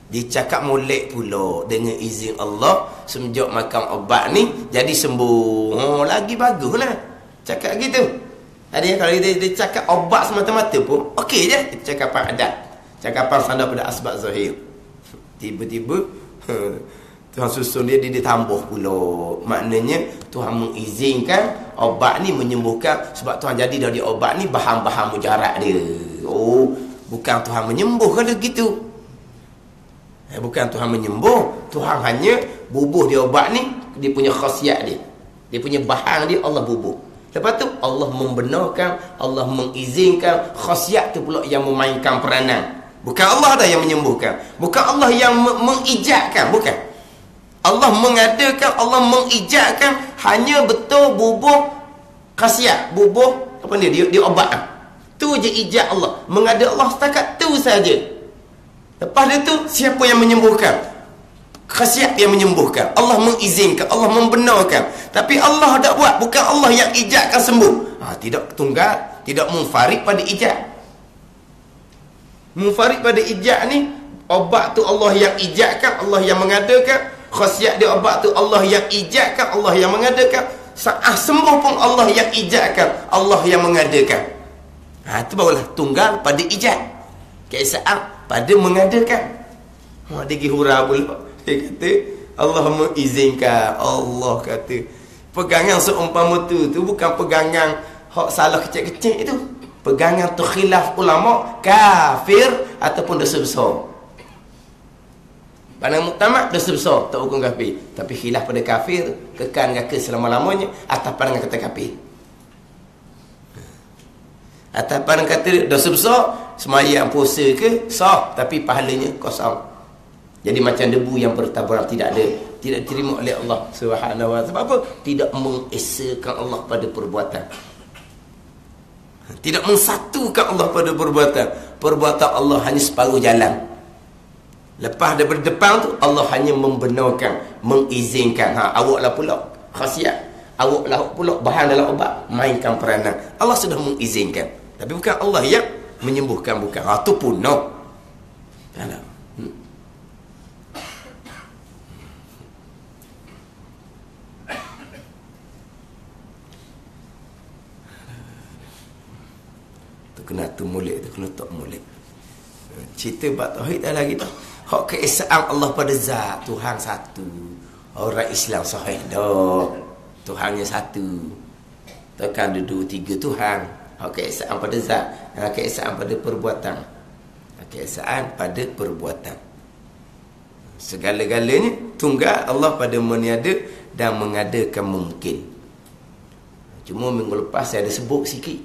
Dia cakap molek pula dengan izin Allah semenjak makan obat ni jadi sembuh. Lagi bagus lah cakap gitu. Ada kalau dia cakap obat semata-mata pun okey je. Itu cakapan adat, cakapan sandar pada asbab zahir. Tiba-tiba Tuhan susun dia tambah pula. Maknanya Tuhan mengizinkan obat ni menyembuhkan. Sebab Tuhan jadi dari obat ni bahan-bahan mujarab dia. Bukan Tuhan menyembuh kalau gitu. Bukan Tuhan menyembuh. Tuhan hanya bubuh dia obat ni. Dia punya khasiat dia. Dia punya bahan dia Allah bubuh. Lepas tu Allah membenarkan, Allah mengizinkan khasiat tu pula yang memainkan peranan. Bukan Allah dah yang menyembuhkan. Bukan Allah yang mengijakkan. Bukan. Allah mengadakan, Allah mengijakkan. Hanya betul bubuh khasiat. Bubuh apa dia obat. Tu je ijak Allah. Mengada Allah setakat tu saja. Lepas itu siapa yang menyembuhkan? Khasiat yang menyembuhkan. Allah mengizinkan, Allah membenarkan. Tapi Allah tak buat. Bukan Allah yang ijakkan sembuh. Tidak tunggal, tidak munfarid pada ijak. Munfarid pada ijak ni, obat tu Allah yang ijakkan, Allah yang mengadakan. Khasiat dia obat tu Allah yang ijakkan, Allah yang mengadakan. Saat sembuh pun Allah yang ijakkan, Allah yang mengadakan. Itu barulah tunggal pada ijak. Keesaan pada mengadakan. Dia pergi hurau pula. Dia kata Allah mengizinkan. Allah kata pegangan seumpama tu bukan pegangan hak salah kecil-kecil itu. Pegangan tu khilaf ulama kafir ataupun dosa besar. Pandang muktamad dosa besar tak hukum kafir. Tapi khilaf pada kafir kekal dengan selama-lamanya atas pandangan kata kafir. Atas pandangan kata dosa besar sembahyang puasa ke sah tapi pahalanya kosong. Jadi macam debu yang bertaburan tidak diterima oleh Allah Subhanahu wa taala. Sebab apa? Tidak mengesakan Allah pada perbuatan. Tidak mensatukan Allah pada perbuatan. Perbuatan Allah hanya separuh jalan. Lepas daripada depan tu Allah hanya membenarkan, mengizinkan. Awaklah pula khasiat. Awaklah pula bahan dalam obat, mainkan peranan. Allah sudah mengizinkan. Tapi bukan Allah yang menyembuhkan, bukan. Tu pun no. Tak. kena tu molek tu, kena tak molek. Cerita bab tauhid dah lagi dah. Hak keesaan Allah pada zat Tuhan satu. Orang Islam sahih dah. Tuhannya satu. Takkan ada 2, 3 Tuhan. Hak keesaan pada zat, keesaan pada perbuatan. Keesaan pada perbuatan. Segala-galanya tunggal Allah pada meniada dan mengadakan mungkin. Cuma minggu lepas saya ada sebut sikit.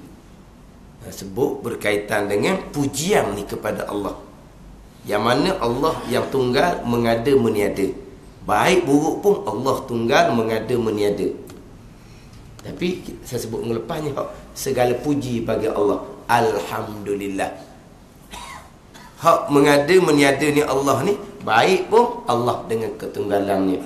Sebut berkaitan dengan pujian ni kepada Allah. Yang mana Allah yang tunggal mengada meniada. Baik buruk pun Allah tunggal mengada meniada. Tapi saya sebut minggu lepas ni, segala puji bagi Allah. Alhamdulillah. Hak mengada meniada ni Allah ni, baik pun Allah dengan ketunggalannya.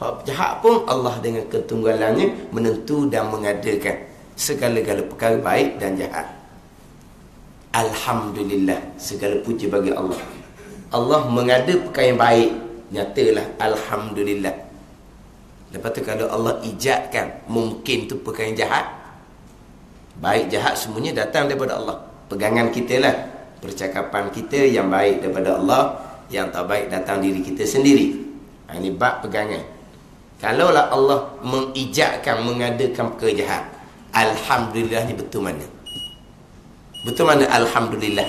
Hak jahat pun Allah dengan ketunggalannya menentu dan mengadakan segala-gala perkara baik dan jahat. Alhamdulillah, segala puji bagi Allah. Allah mengada perkara yang baik, nyatalah alhamdulillah. Lepas tu kalau Allah ijadkan mungkin tu perkara yang jahat, baik jahat semuanya datang daripada Allah. Pegangan kita lah, percakapan kita yang baik daripada Allah, yang tak baik datang diri kita sendiri. Ini bab pegangan. Kalaulah Allah mengijadkan, mengadakan perkara jahat, alhamdulillah ni betul mana? Betul mana alhamdulillah?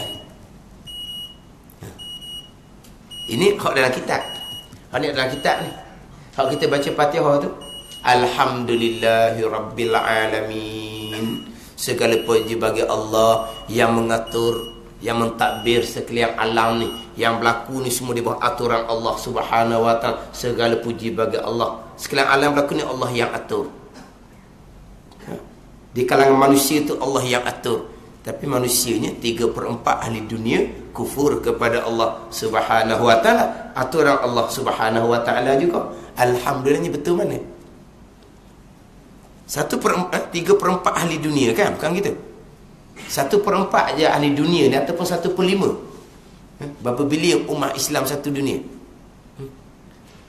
Ini hak dalam kitab. Hak ni dalam kitab ni. Hak kita baca Fatihah tu, alhamdulillahirabbil alamin. Segala puji bagi Allah yang mengatur, yang mentadbir sekalian alam ni, yang berlaku ni semua di bawah aturan Allah Subhanahu wa taala. Segala puji bagi Allah. Sekalian alam berlaku ni Allah yang atur. Di kalangan manusia tu Allah yang atur. Tapi manusianya 3/4 ahli dunia kufur kepada Allah Subhanahu wa taala. Aturan Allah Subhanahu wa taala juga. Alhamdulillahnya betul mana? 3/4 ahli dunia kan? Bukan gitu. 1/4 je ahli dunia ni, ataupun 1/5. Berapa bilion umat Islam satu dunia?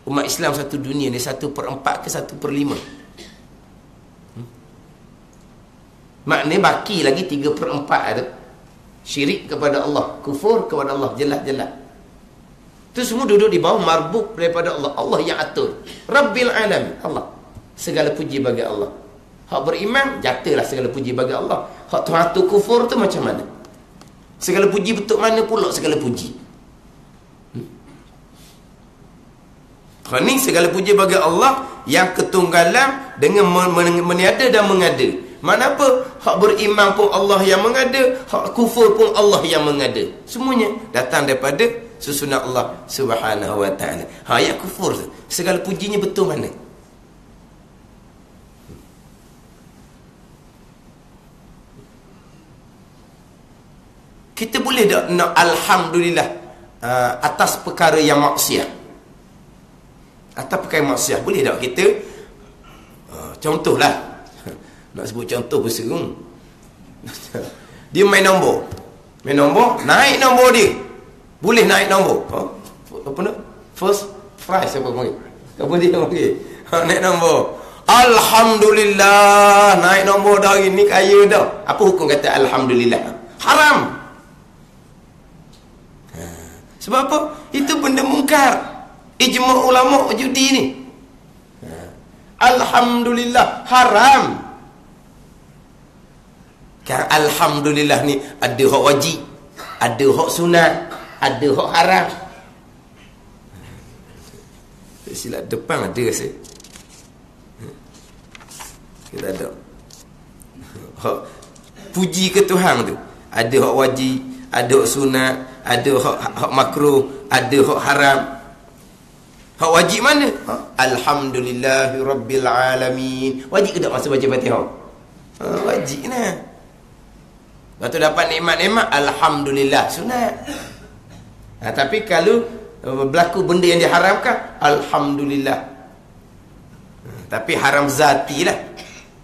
Umat Islam satu dunia ni 1/4 ke 1/5? Maknanya baki lagi 3/4 tu syirik kepada Allah, kufur kepada Allah, jelas-jelas. Itu semua duduk di bawah marbuk daripada Allah. Allah yang atur. Rabbil alamin, Allah. Segala puji bagi Allah. Hak beriman, jatuhlah segala puji bagi Allah. Hak Tuhan tu kufur tu macam mana? Segala puji bentuk mana pula segala puji? Ni segala puji bagi Allah yang ketunggalan dengan meniada dan mengada. Mana apa? Hak beriman pun Allah yang mengada, hak kufur pun Allah yang mengada. Semuanya datang daripada susunan Allah Subhanahu wa taala. Yang kufur tu, segala pujinya betul mana? Kita boleh tak nak alhamdulillah atas perkara yang maksiat? Atas perkara maksiat boleh tak kita contohlah, nak sebut contoh berserung. Dia main nombor, naik nombor dia. Boleh naik nombor. Apa nak? First prize apa panggil? Apa dia panggil? Naik nombor. Alhamdulillah, naik nombor dah hari ni, kaya dah. Apa hukum kata alhamdulillah? Haram. Sebab apa? Itu benda mungkar. Ijma' ulama' judi ni. Alhamdulillah, haram. Kan alhamdulillah ni ada hak wajib, ada hak sunat, ada hak haram. Silap depan ada rasa. Kita ada hak puji ke Tuhan tu. Ada hak wajib, ada hak sunat, ada hak makruh, ada hak haram. Hak wajib mana? Alhamdulillahirabbil alamin. Wajib ke tak masa baca Fatihah? Wajib lah. Lepas tu dapat nikmat-nikmat, alhamdulillah, sunat. Tapi kalau berlaku benda yang diharamkan, alhamdulillah. Tapi haram zati lah.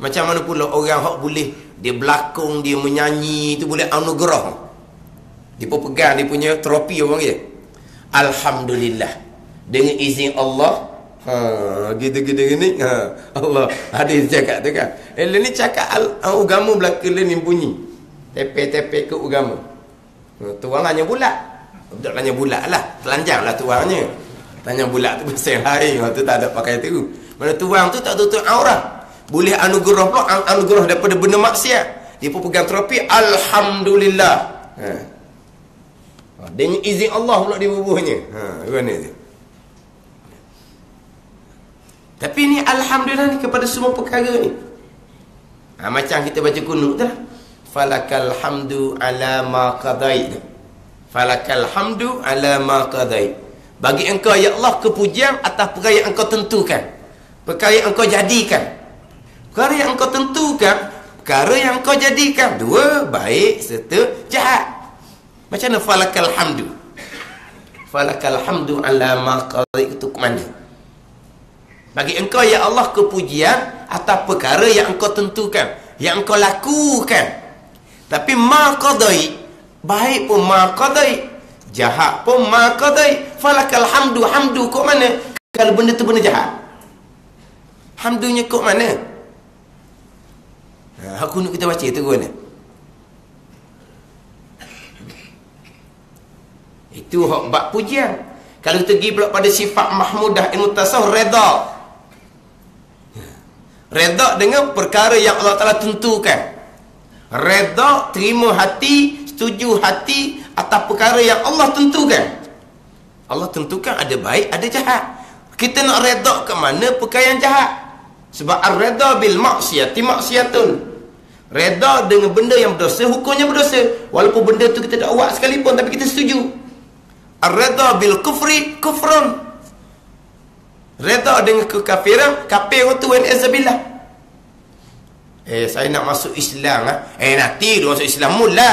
Macam mana pula orang hak boleh dia berlakon, dia menyanyi, itu boleh anugerah. Dia pun pegang dia punya trofi orang dia. Alhamdulillah, dengan izin Allah. Gitu-gitu gini. Allah hadis cakap tu kan. Ni cakap agama belaka ni bunyi. Tepe-tepe ke agama. Tuang hanya bulat. Tak tanya bulat lah. Telanjang lah tuangnya. Tanya bulat tu pasal lain. Tu tak ada pakai tu. Mana tuang tu tak tutup aurat. Boleh anugerah pula. Anugerah daripada benda maksiat. Dia pun pegang tropi. Alhamdulillah. Dengan izin Allah pula dia bubuhnya. Mana tu? Tapi ni Alhamdulillah ni kepada semua perkara ni. Macam kita baca kunut tu lah. Falakal hamdu ala ma qadait. Falakal hamdu ala ma qadait. Bagi engkau ya Allah kepujian atas perkara yang engkau tentukan. Perkara yang engkau jadikan. Perkara yang engkau tentukan, perkara yang engkau jadikan. Dua, baik serta jahat. Macam mana falakal hamdu? Falakal hamdu ala ma qadait itu ke mana? Bagi engkau ya Allah kepujian atas perkara yang engkau tentukan, yang engkau lakukan. Tapi ma qadai, baik pun ma qadai, jahat pun ma qadai. Falakal hamdu, hamdu kok mana kalau benda tu benda jahat? Hamdunya kok mana? Aku nak kita baca tu mana? Itu hak bab pujian. Kalau kita pergi pula pada sifat mahmudah ilmu tasawuf, redha. Redha dengan perkara yang Allah Ta'ala tentukan. Redha, terima hati, setuju hati atas perkara yang Allah tentukan. Allah tentukan ada baik, ada jahat. Kita nak redha ke mana perkara yang jahat? Sebab ar-redha bil maksiyati maksiyatun. Redha dengan benda yang berdosa, hukumnya berdosa. Walaupun benda tu kita tak buat sekalipun, tapi kita setuju. Ar-redha bil kufri kufrun. Redha dengan kekafiran, kafir tu wa'azabillah. Saya nak masuk Islam nanti dia masuk Islam mula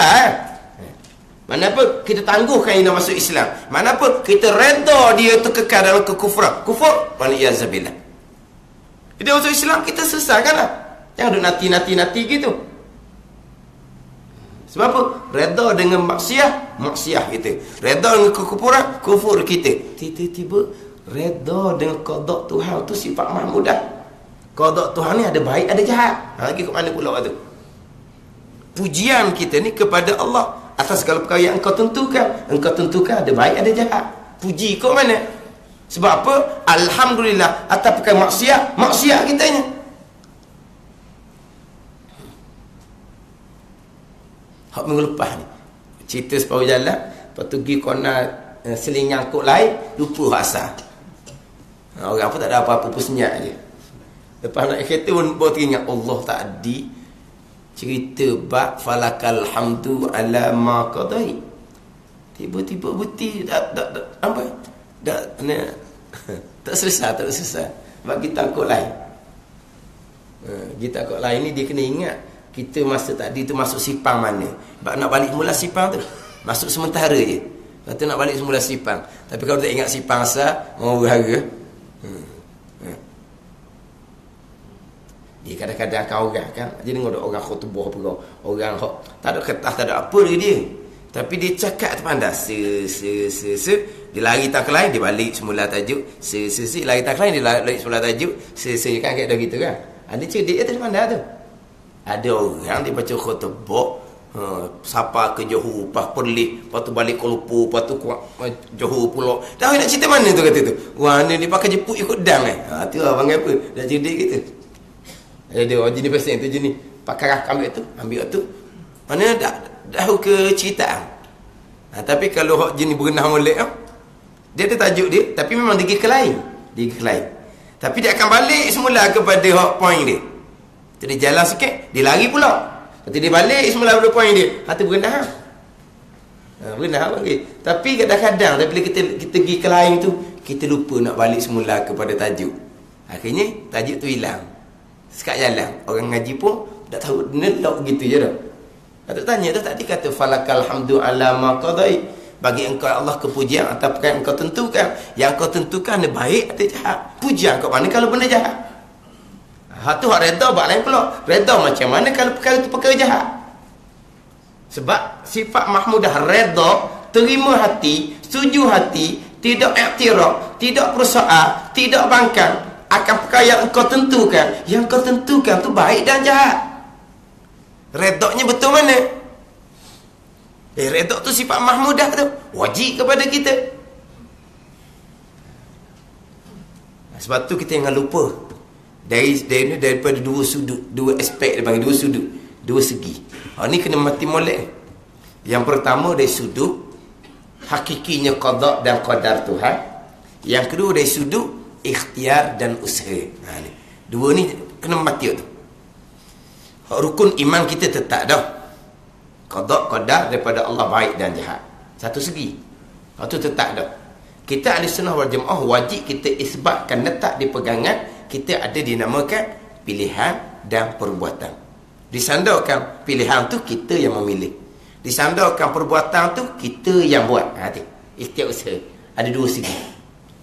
mana apa kita tangguhkan dia nak masuk Islam. Mana apa kita redha dia tu kekal dalam kekufuran. Kufur wa'azabillah. Dia masuk Islam kita selesaikanlah. Jangan duk nanti gitu. Sebab apa? Redha dengan maksiat, maksiat kita. Redha dengan kekufuran, kufur kita. Tiba-tiba redha dengan qada Tuhan tu sifat mahmudah. Qada Tuhan ni ada baik, ada jahat. Lagi ke mana pula tu? Pujian kita ni kepada Allah atas segala perkara yang engkau tentukan. Engkau tentukan ada baik, ada jahat. Puji kau mana? Sebab apa? Alhamdulillah atas perkara maksiat, maksiat kitanya. Hak minggu lepas ni cerita separuh jalan, lepas tu pergi kona seling nyangkut lain, lupa asal. Orang pun tak ada apa-apa pun senyap je. Lepas nak kereta pun baru teringat Allah tadi cerita bab falakal hamdu ala ma qadai. Tiba-tiba beti tak selesai. Sebab kita takut lain. Kita takut lain ni dia kena ingat kita masa tadi tu masuk sipang mana. Sebab nak balik mula sipang tu masuk sementara je. Lepas tu nak balik semula sipang. Tapi kalau tak ingat sipang asal, mau berhara. Dia kadang-kadang kan orang kan. Jadi ada orang khutbah apa kau. Orang tak ada kertas, tak ada apa dia. Tapi dia cakap tu pandai. Dia lari tak lain, dia balik semula tajuk. Lari tak lain, dia balik semula tajuk. Kan kayak dah gitu kan. Ada cerdik tu pandai tu. Ada orang dia baca khutbah. Sapa ke Johor, lepas Perlis, lepas tu balik Kuala Lumpur, lepas tu Johor pula. Dah nak cerita mana tu kata tu? Wah ni dia pakai jeput ikut dang tu lah panggil apa? Dah cerdik gitu. Ada orang jenis pasal tu jenis pakai rakam ambil tu. Mana dah ke cerita. Tapi kalau hak jenis berenah molek dia ada tajuk dia, tapi memang dia ke lain. Tapi dia akan balik semula kepada hak point dia. Tu dia jalan sikit, dia lari pula. Lepas dia balik semula pada point dia. Hati berenah. Berenah panggil. Tapi kadang-kadang bila kita pergi ke lain tu, kita lupa nak balik semula kepada tajuk. Akhirnya tajuk tu hilang. Sekat jalan. Orang ngaji pun tak tahu nelok begitu je dah. Kata tanya tu tadi kata falakal hamdu ala ma qadai. Bagi engkau Allah kepujian atas perkara yang engkau tentukan. Yang kau tentukan ada baik atau jahat. Pujian kau mana kalau benda jahat? Tu hak redha bab lain pula. Redha macam mana kalau perkara tu perkara jahat? Sebab sifat mahmudah redha, terima hati, setuju hati, tidak iktiraf, tidak persoal, tidak bangkang akan perkara yang engkau tentukan. Yang kau tentukan tu baik dan jahat. Redaknya betul mana? Redha tu sifat mahmudah tu, wajib kepada kita. Sebab tu kita jangan lupa daripada dua sudut, dua aspek, dia panggil dua sudut, dua segi. Ni kena mati molek. Yang pertama dari sudut hakikinya qada dan qadar Tuhan. Yang kedua dari sudut ikhtiar dan usaha. Ni dua ni kena mati tu. Rukun iman kita tetap dah. Qada qadar daripada Allah baik dan jahat. Satu segi. Itu tetap dah. Kita ahli sunnah wal jamaah wajib kita isbatkan, letak di pegangan kita ada dinamakan pilihan dan perbuatan. Disandarkan pilihan tu kita yang memilih. Disandarkan perbuatan tu kita yang buat. Ikhtiar usaha. Ada dua segi.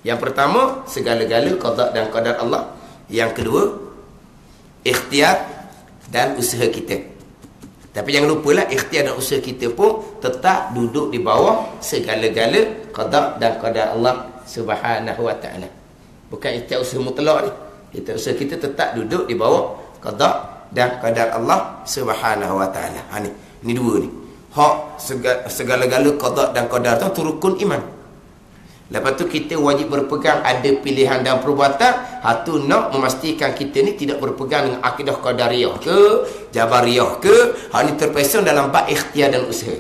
Yang pertama, segala-gala qada dan qadar Allah. Yang kedua, ikhtiar dan usaha kita. Tapi jangan lupalah ikhtiar dan usaha kita pun tetap duduk di bawah segala-gala qada dan qadar Allah Subhanahu wa taala. Bukan ikhtiar usaha mutlak ni. Ikhtiar usaha kita tetap duduk di bawah qada dan qadar Allah Subhanahu wa taala. Ni dua ni. Hak segala-gala qada dan qadar tu rukun iman. Lepas tu kita wajib berpegang ada pilihan dan perbuatan. Tu nak memastikan kita ni tidak berpegang dengan akidah qadariyah ke, jabariyah ke. Ni terpesong dalam bab ikhtiar dan usaha.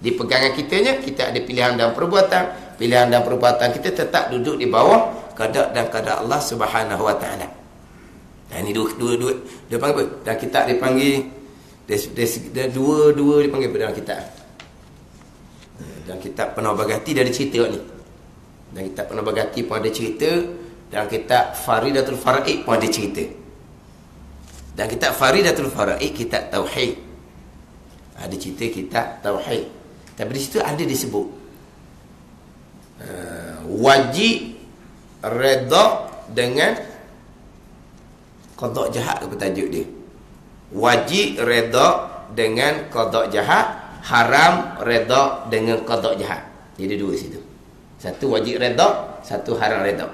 Di pegangan kitanya, kita ada pilihan dan perbuatan. Pilihan dan perbuatan kita tetap duduk di bawah qada dan qadar Allah Subhanahu wa taala. Ini dua panggil apa? Dan kita dipanggil dua dipanggil dalam kitab. Dan kitab Penuh Bagati dia ada cerita ni. Dan kitab Penuh Bagati pun ada cerita. Dan kitab Faridatul Faraid pun ada cerita. Dan kitab Faridatul Faraid kitab Tauhid. Ada cerita kitab Tauhid. Tapi di situ ada disebut wajib redha dengan qada jahat, apa tajuk dia? Wajib redha dengan qada jahat, haram redha dengan qada jahat. Jadi dua situ. Satu wajib redha, satu haram redha.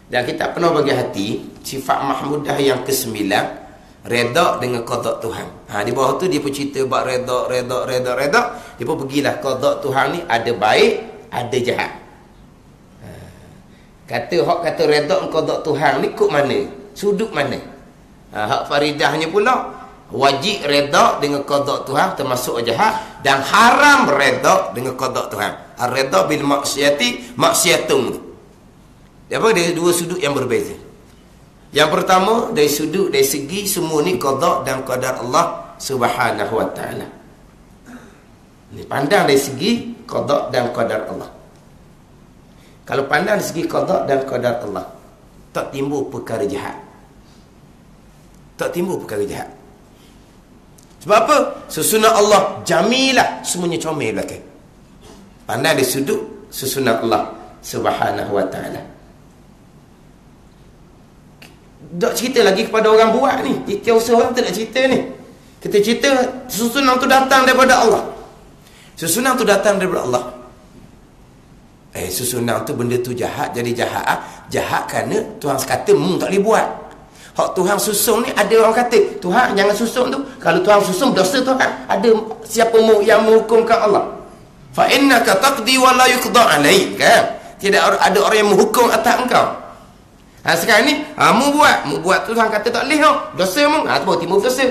Dan kita pernah bagi hati sifat mahmudah yang ke-9, redha dengan qada Tuhan. Di bawah tu dia pun cerita bab redha. Dia pun pergilah qada Tuhan ni ada baik, ada jahat. Kata redha dengan qada Tuhan ni kok mana? Sudut mana? Hak faridahnya pula wajib redha dengan qada Tuhan termasuk jahat, dan haram redha dengan qada Tuhan. Ar-redha bil maksiati maksiatun. Dia apa? Dia dua sudut yang berbeza. Yang pertama dari segi semua ni qada dan qadar Allah Subhanahu wa taala. Ni pandang dari segi qada dan qadar Allah. Kalau pandang dari segi qada dan qadar Allah, tak timbul perkara jahat. Tak timbul perkara jahat. Sebab apa? Susunan Allah jamilah, semuanya comel belakang. Pandang dari sudut susunan Allah Subhanahu wa taala. Tak cerita lagi kepada orang buat ni. Ikhtiar usaha orang tak cerita ni. Kita cerita susunan tu datang daripada Allah. Susunan tu datang daripada Allah. Susunan tu benda tu jahat, jadi jahat. Jahat kerana Tuhan kata tak boleh buat. Hak Tuhan susun ni ada orang kata Tuhan jangan susun tu. Kalau Tuhan susun dosa Tuhan. Ada siapa yang menghukumkan Allah? Fa innaka taqdi wa la yuqda alaik, kan? Tidak ada orang yang menghukum atas engkau. Sekarang ni mu buat tu Tuhan kata tak boleh dosa mu. Tu timbul dosa.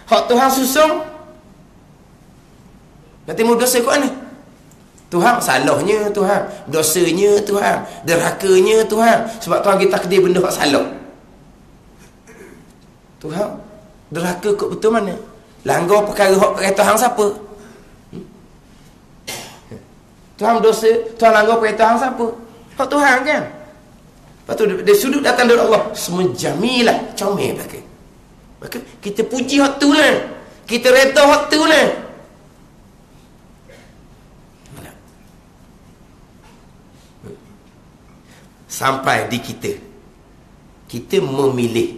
Hak Tuhan susun nanti timbul dosa kat mana? Tuhan salahnya Tuhan, dosanya Tuhan, derhakanya Tuhan. Sebab Tuhan kita takdir benda hak salah. Tuhan derhaka kok betul mana? Langgar perkara hak perintah hang siapa? Tuhan dosa, Tuhan langgar perintah hang siapa? Hak Tuhan kan? Lepas tu dari sudut datang dari Allah, semua jamilah, comel belakang. Maka kita puji hak tu lah. Kita redha hak tu lah. Sampai di kita memilih,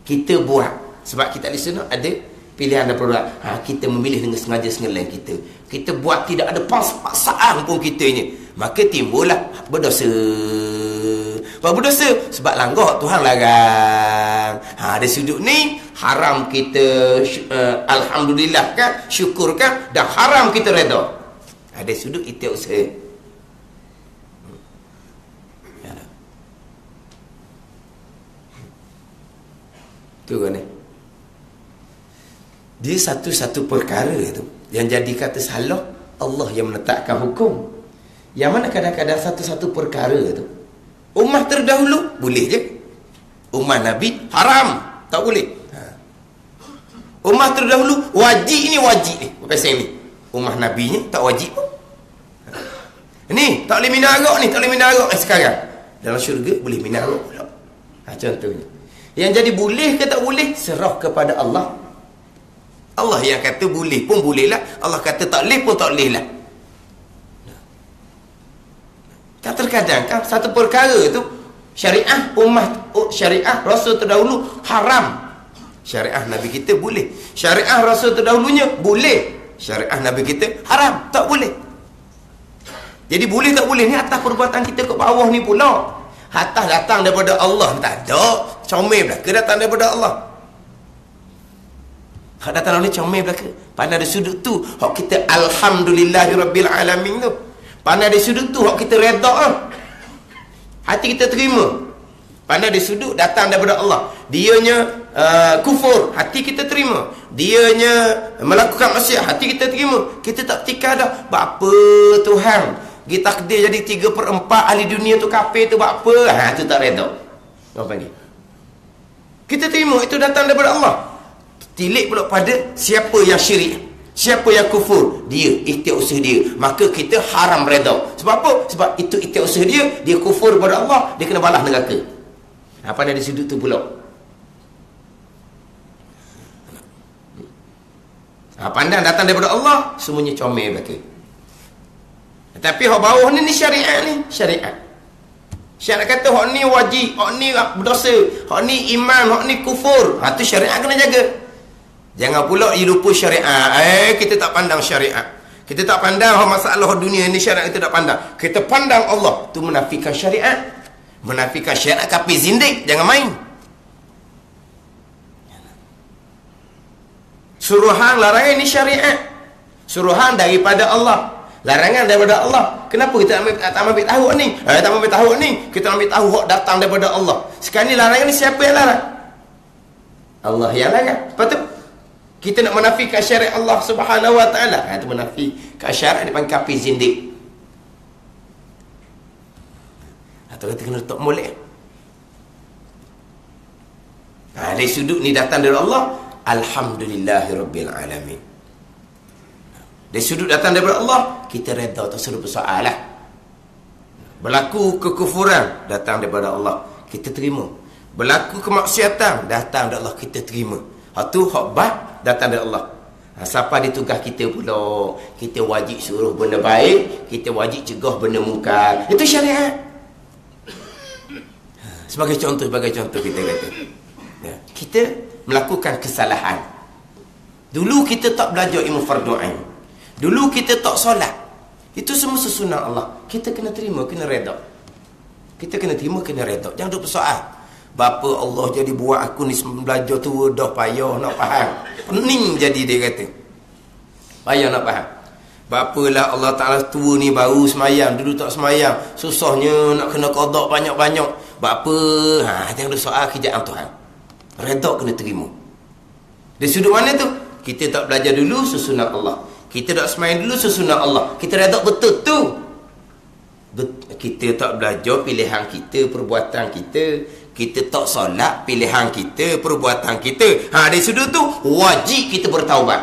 kita buat. Sebab kita di sana ada pilihan dan perbuatan. Kita memilih dengan sengaja-sengaja kita buat tidak ada paksaan pun kitanya, maka timbullah berdosa. Sebab berdosa, sebab langgar Tuhan larang. Dari sudut ni haram kita alhamdulillah kan, syukur kan, dan haram kita redha. Ada sudut itu usaha. Tu kan ni. Dia satu-satu perkara tu yang jadi kata salah, Allah yang menetapkan hukum. Yang mana kadang-kadang satu-satu perkara tu ummah terdahulu boleh je. Ummah Nabi haram, tak boleh. Ummah terdahulu wajib ni, wajib ni. Pasal ni ummah Nabi ni tak wajib pun. Ni tak boleh minum arak ni, tak boleh minum arak sekarang. Dalam syurga boleh minum arak pula. Contohnya. Yang jadi boleh ke tak boleh serah kepada Allah. Allah yang kata boleh pun boleh lah, Allah kata tak boleh pun tak boleh lah. Tak terkadang kan satu perkara tu syariah syariah Rasul terdahulu haram, syariah Nabi kita boleh. Syariah Rasul terdahulunya boleh, syariah Nabi kita haram, tak boleh. Jadi boleh tak boleh ni atas perbuatan kita ke bawah ni pula. Atas datang daripada Allah tak ada, comel belaka datang daripada Allah. Hak datang oleh comel belaka. Pandai ada sudut tu hak kita alhamdulillahirabbil alamin tu. Pandai di sudut tu hak kita redha ah. Hati kita terima. Pandai di sudut datang daripada Allah. Dianya kufur, hati kita terima. Dianya melakukan maksiat, hati kita terima. Kita tak tikar dah. Apa Tuhan? Kita takdir jadi 3/4 ahli dunia tu kafir tu buat apa? Tu tak redha. Apa panggil? Kita terima itu datang daripada Allah. Tilik pula pada siapa yang syirik, siapa yang kufur, dia ikhtiar usaha dia, maka kita haram redha. Sebab apa? Sebab itu ikhtiar usaha dia, dia kufur kepada Allah, dia kena balas neraka. Apa ada di sudut tu pula. Pandang datang daripada Allah, semuanya comel belaka. Tapi hak bawah ni syariat ni, syariat. Syariat kata hak ni wajib, hak ni berdosa, hak ni iman, hak ni kufur. Tu syariat kena jaga. Jangan pula lupa syariat. Kita tak pandang syariat. Kita tak pandang masalah dunia ni, syariat kita tak pandang. Kita pandang Allah. Tu menafikan syariat. Menafikan syariat kafir zindik. Jangan main. Suruhan larangan ni syariat. Suruhan daripada Allah, larangan daripada Allah. Kenapa kita tak ambil tahu ni? Tak ambil tahu ni. Kita ambil tahu hak datang daripada Allah. Sekarang ni larangan ni siapa yang larang? Allah yang larang. Lepas tu kita nak menafikan syariat Allah Subhanahu wa taala. Itu menafikan syariat dipanggil kafir zindik. Atau kita kena letak molek. Dari sudut ni datang dari Allah, alhamdulillahirabbil alamin. Dari sudut datang daripada Allah, kita redha tak seru persoalan. Berlaku kekufuran datang daripada Allah, kita terima. Berlaku kemaksiatan datang dari Allah, kita terima. Tu hak bah datang dari Allah. Siapa di tugas kita pula, kita wajib suruh benda baik, kita wajib cegah benda mungkar. Itu syariat. Sebagai contoh kita kata, kita melakukan kesalahan. Dulu kita tak belajar ilmu fardu ain. Dulu kita tak solat. Itu semua sesunat Allah. Kita kena terima, kena redha. Kita kena terima, kena redha. Jangan duk bersoal. Bapa Allah jadi buat aku ni belajar tu dah payah nak faham. Pening jadi dia kata. Payah nak faham. Bapalah Allah Ta'ala tua ni baru semayang. Dulu tak semayang. Susahnya nak kena qada banyak-banyak. Bapa, jangan duk soal kerjaan Tuhan. Redha kena terima. Dari sudut mana tu? Kita tak belajar dulu sesunat Allah. Kita tak semayang dulu sesunat Allah. Kita redha betul tu. Kita tak belajar pilihan kita, perbuatan kita. Kita tak solat pilihan kita, perbuatan kita. Dari sudut tu wajib kita bertaubat.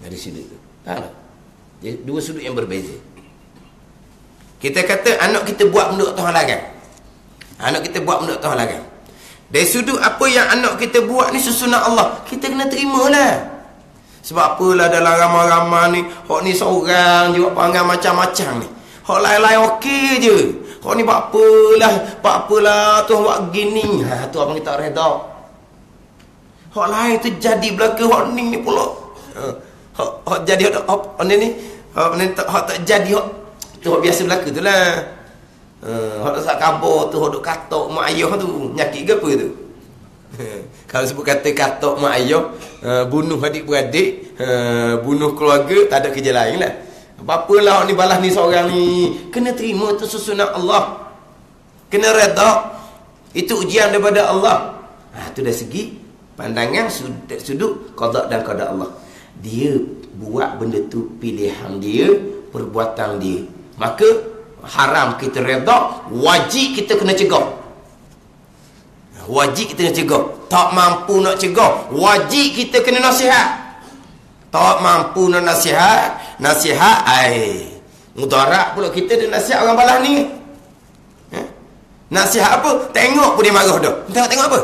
Dari sudut tu. Dua sudut yang berbeza. Kita kata anak kita buat benda Tuhan larang. Anak kita buat benda Tuhan larang. Dari sudut apa yang anak kita buat ni sesunat Allah, kita kena terimalah. Sebab apalah dalam ramai-ramai ni, hak ni seorang je buat perangai macam-macam ni. Hak lain-lain okey je. Hak ni buat apalah Tuhan buat gini. Tu abang kita redha. Hak lain tu jadi belaka, hak ni pula. Hak jadi hak ni hak tak jadi hak Tu hak biasa berlaku tu lah. Hak sak khabar tu, hak duk katok mak ayah tu, nyakit ke apa tu? Kalau sebut kata katok mak ayah, bunuh adik-beradik, bunuh keluarga, tak ada kerja lain lah. Apa-apalah ni balas ni seorang ni, kena terima tu susunan Allah. Kena redha. Itu ujian daripada Allah. Tu dari segi pandangan sudut qada dan qada Allah. Dia buat benda tu pilihan dia, perbuatan dia. Maka haram kita redha, wajib kita kena cegah. Wajib kita kena cegah. Tak mampu nak cegah, wajib kita kena nasihat. Tak mampu nak nasihat, mudarat pula kita dia nasihat orang balas ni. Nasihat apa? Tengok pun dia marah dah. Tengok apa?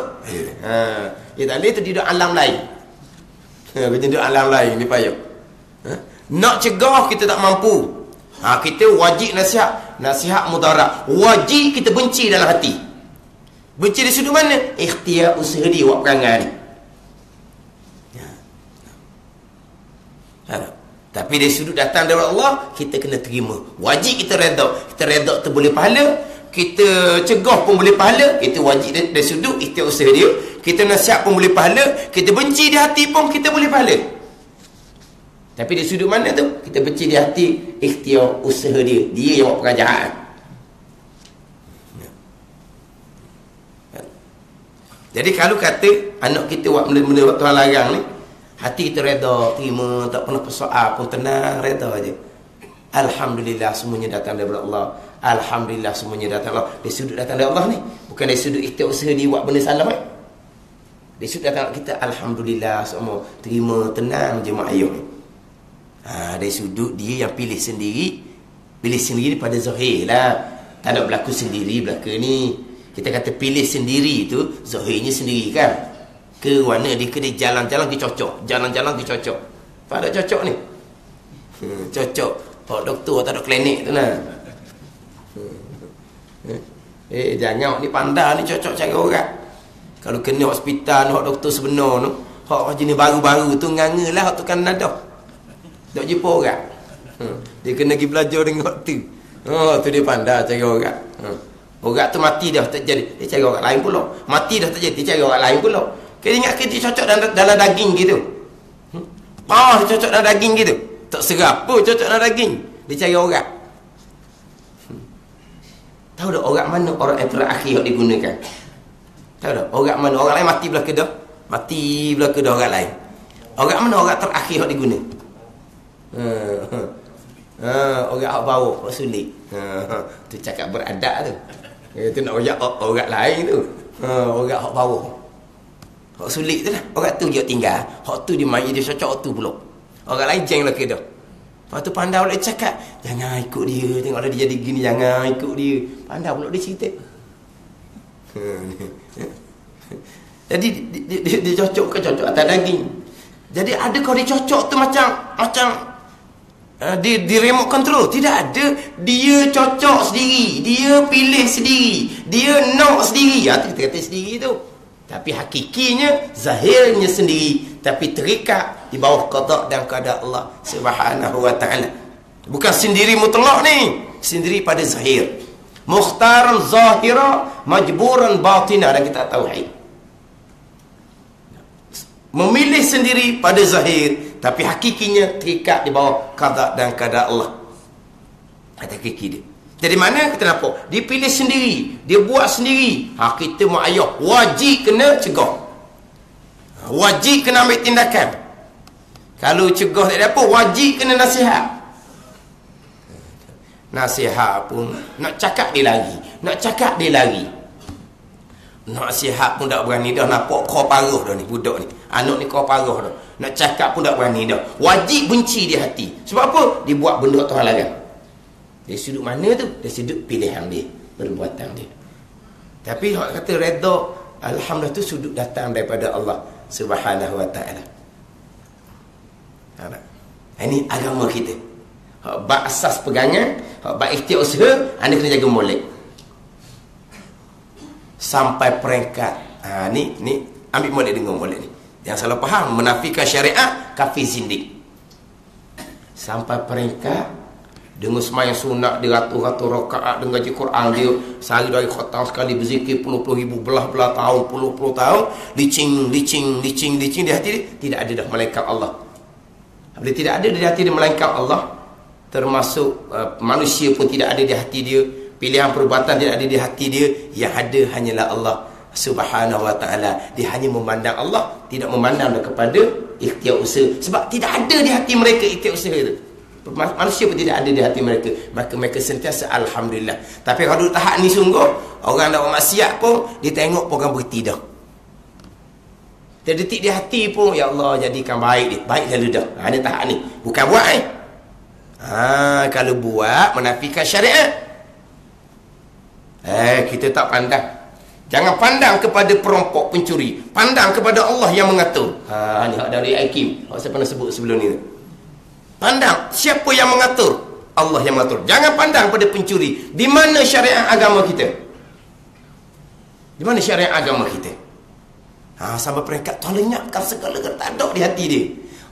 Dia tak boleh tu duduk alam lain. Kita duduk alam lain ni payah. Nak cegah kita tak mampu. Kita wajib nasihat. Nasihat mudarat. Wajib kita benci dalam hati. Benci di sudut mana? Ikhtiar usaha dia buat perangai ni. Tapi dari sudut datang dari Allah, kita kena terima. Wajib kita redha. Kita redha tu boleh pahala. Kita cegah pun boleh pahala. Kita wajib dari sudut ikhtiar usaha dia. Kita nasihat pun boleh pahala. Kita benci di hati pun kita boleh pahala. Tapi di sudut mana tu? Kita benci di hati, ikhtiar usaha dia. Dia yang buat pengajaran. Jadi kalau kata anak kita buat benda-benda Tuhan larang ni, hati kita redha, terima, tak pernah persoal pun, tenang, redha aja. Alhamdulillah semuanya datang daripada Allah. Alhamdulillah semuanya datang Allah. Dari sudut datang dari Allah ni, bukan dari sudut ikhtiar usaha dia buat benda salah kan. Dari sudut datang kita, alhamdulillah semua terima, tenang je mak ayah ni. Dari sudut dia yang pilih sendiri pada zahir lah. Tak ada berlaku sendiri belaka ni. Kita kata pilih sendiri tu, zahirnya sendiri kan. Ke mana dia ke dia jalan-jalan dia cocok, jalan-jalan dia cocok. Tak ada cocok ni. Cocok. Pak doktor tak ada klinik tu lah. Jangan ni pandai ni cocok cara orang. Kalau kena hospital, hak doktor sebenar tu, hak jenis baru-baru tu ngangalah hak tu kan nada. Tak jumpa orang. Dia kena pergi belajar dengan hak tu. Tu dia pandai cara orang. Orang tu mati dah tak jadi, dia cari orang lain pula. Mati dah tak jadi, dia cari orang lain pula. Kita ingat kita cocok dalam daging gitu. Dia cocok dalam daging gitu. Tak serap pun cocok dalam daging. Dia cari orang. Tahu tak orang mana orang yang terakhir yang digunakan? Tahu tak orang mana orang lain mati belah kedah? Mati belah kedah orang lain. Orang mana orang terakhir yang digunakan? Orang hak bau, hak sulit. Tu cakap beradab tu. Itu nak orang lain tu. Orang hak bawah. Hak sulit tu lah. Orang tu dia tinggal. Hak tu dia main dia cocok hak tu pula. Orang lain jeng lah kedah. Lepas tu pandai pula cakap, jangan ikut dia. Tengok dia jadi gini, jangan ikut dia. Pandai pula dia cerita. Jadi dia cocok ke cocok atas daging. Jadi adakah dia cocok tu macam di remote control? Tidak ada. Dia cocok sendiri, dia pilih sendiri, dia nak sendiri. Kita kata sendiri tu. Tapi hakikinya, zahirnya sendiri, tapi terikat di bawah qada dan qada Allah Subhanahu wa ta'ala. Bukan sendiri mutlak ni, sendiri pada zahir. Mukhtaran zahira, majburan batina, dan kita tauhid. Memilih sendiri pada zahir, tapi hakikinya terikat di bawah qada dan qada Allah. Ada hakiki dia. Jadi mana kita nampak? Dia pilih sendiri, dia buat sendiri. Kita mak ayah wajib kena cegah. Wajib kena ambil tindakan. Kalau cegah tak ada apa, wajib kena nasihat. Nasihat pun nak cakap dia lari, nak cakap dia lari. Nasihat pun tak berani dah, nampak kau paruh dah ni budak ni. Anak ni kau paruh dah. Nak cakap pun tak berani dah. Wajib benci di hati. Sebab apa? Dia buat benda Tuhan larang. Dari sudut mana tu? Dari sudut pilihan dia, perbuatan dia. Tapi hak kata redha, alhamdulillah tu sudut datang daripada Allah Subhanahu wa ta'ala. Ini agama kita. Hak bab asas pegangan, hak bab ikhtiar usaha, anda kena jaga molek. Sampai peringkat ni ambil molek dengan molek ni. Yang salah faham, menafikan syariat, kafir zindik. Sampai peringkat Dengan semayang sunat dia ratus-ratus rakaat, dengan baca Quran dia sehari dari khatam sekali, berzikir puluh-puluh ribu, belah-belah tahun, puluh-puluh tahun, licing di hati dia, tidak ada dah malaikat Allah. Bila tidak ada di hati dia malaikat Allah, termasuk manusia pun tidak ada di hati dia, pilihan perbuatan tidak ada di hati dia, yang ada hanyalah Allah Subhanahu wa ta'ala. Dia hanya memandang Allah, tidak memandang kepada ikhtiar usaha, sebab tidak ada di hati mereka ikhtiar usaha itu. Manusia pun tidak ada di hati mereka, maka mereka sentiasa alhamdulillah. Tapi kalau tahap ni sungguh, orang nak maksiat pun dia tengok program berhenti dah, terdetik di hati pun, ya Allah jadikan baik dia, baik lalu dah. Ini tahap ni bukan buat kalau buat menafikan syariat. Kita tak pandang. Jangan pandang kepada perampok pencuri, pandang kepada Allah yang mengatur. Ni hak dari Hakim, saya pernah sebut sebelum ni. Pandang siapa yang mengatur, Allah yang mengatur. Jangan pandang pada pencuri. Di mana syariat agama kita? Di mana syariat agama kita? Sampai peringkat tolong lenyapkan segala gertadak di hati dia.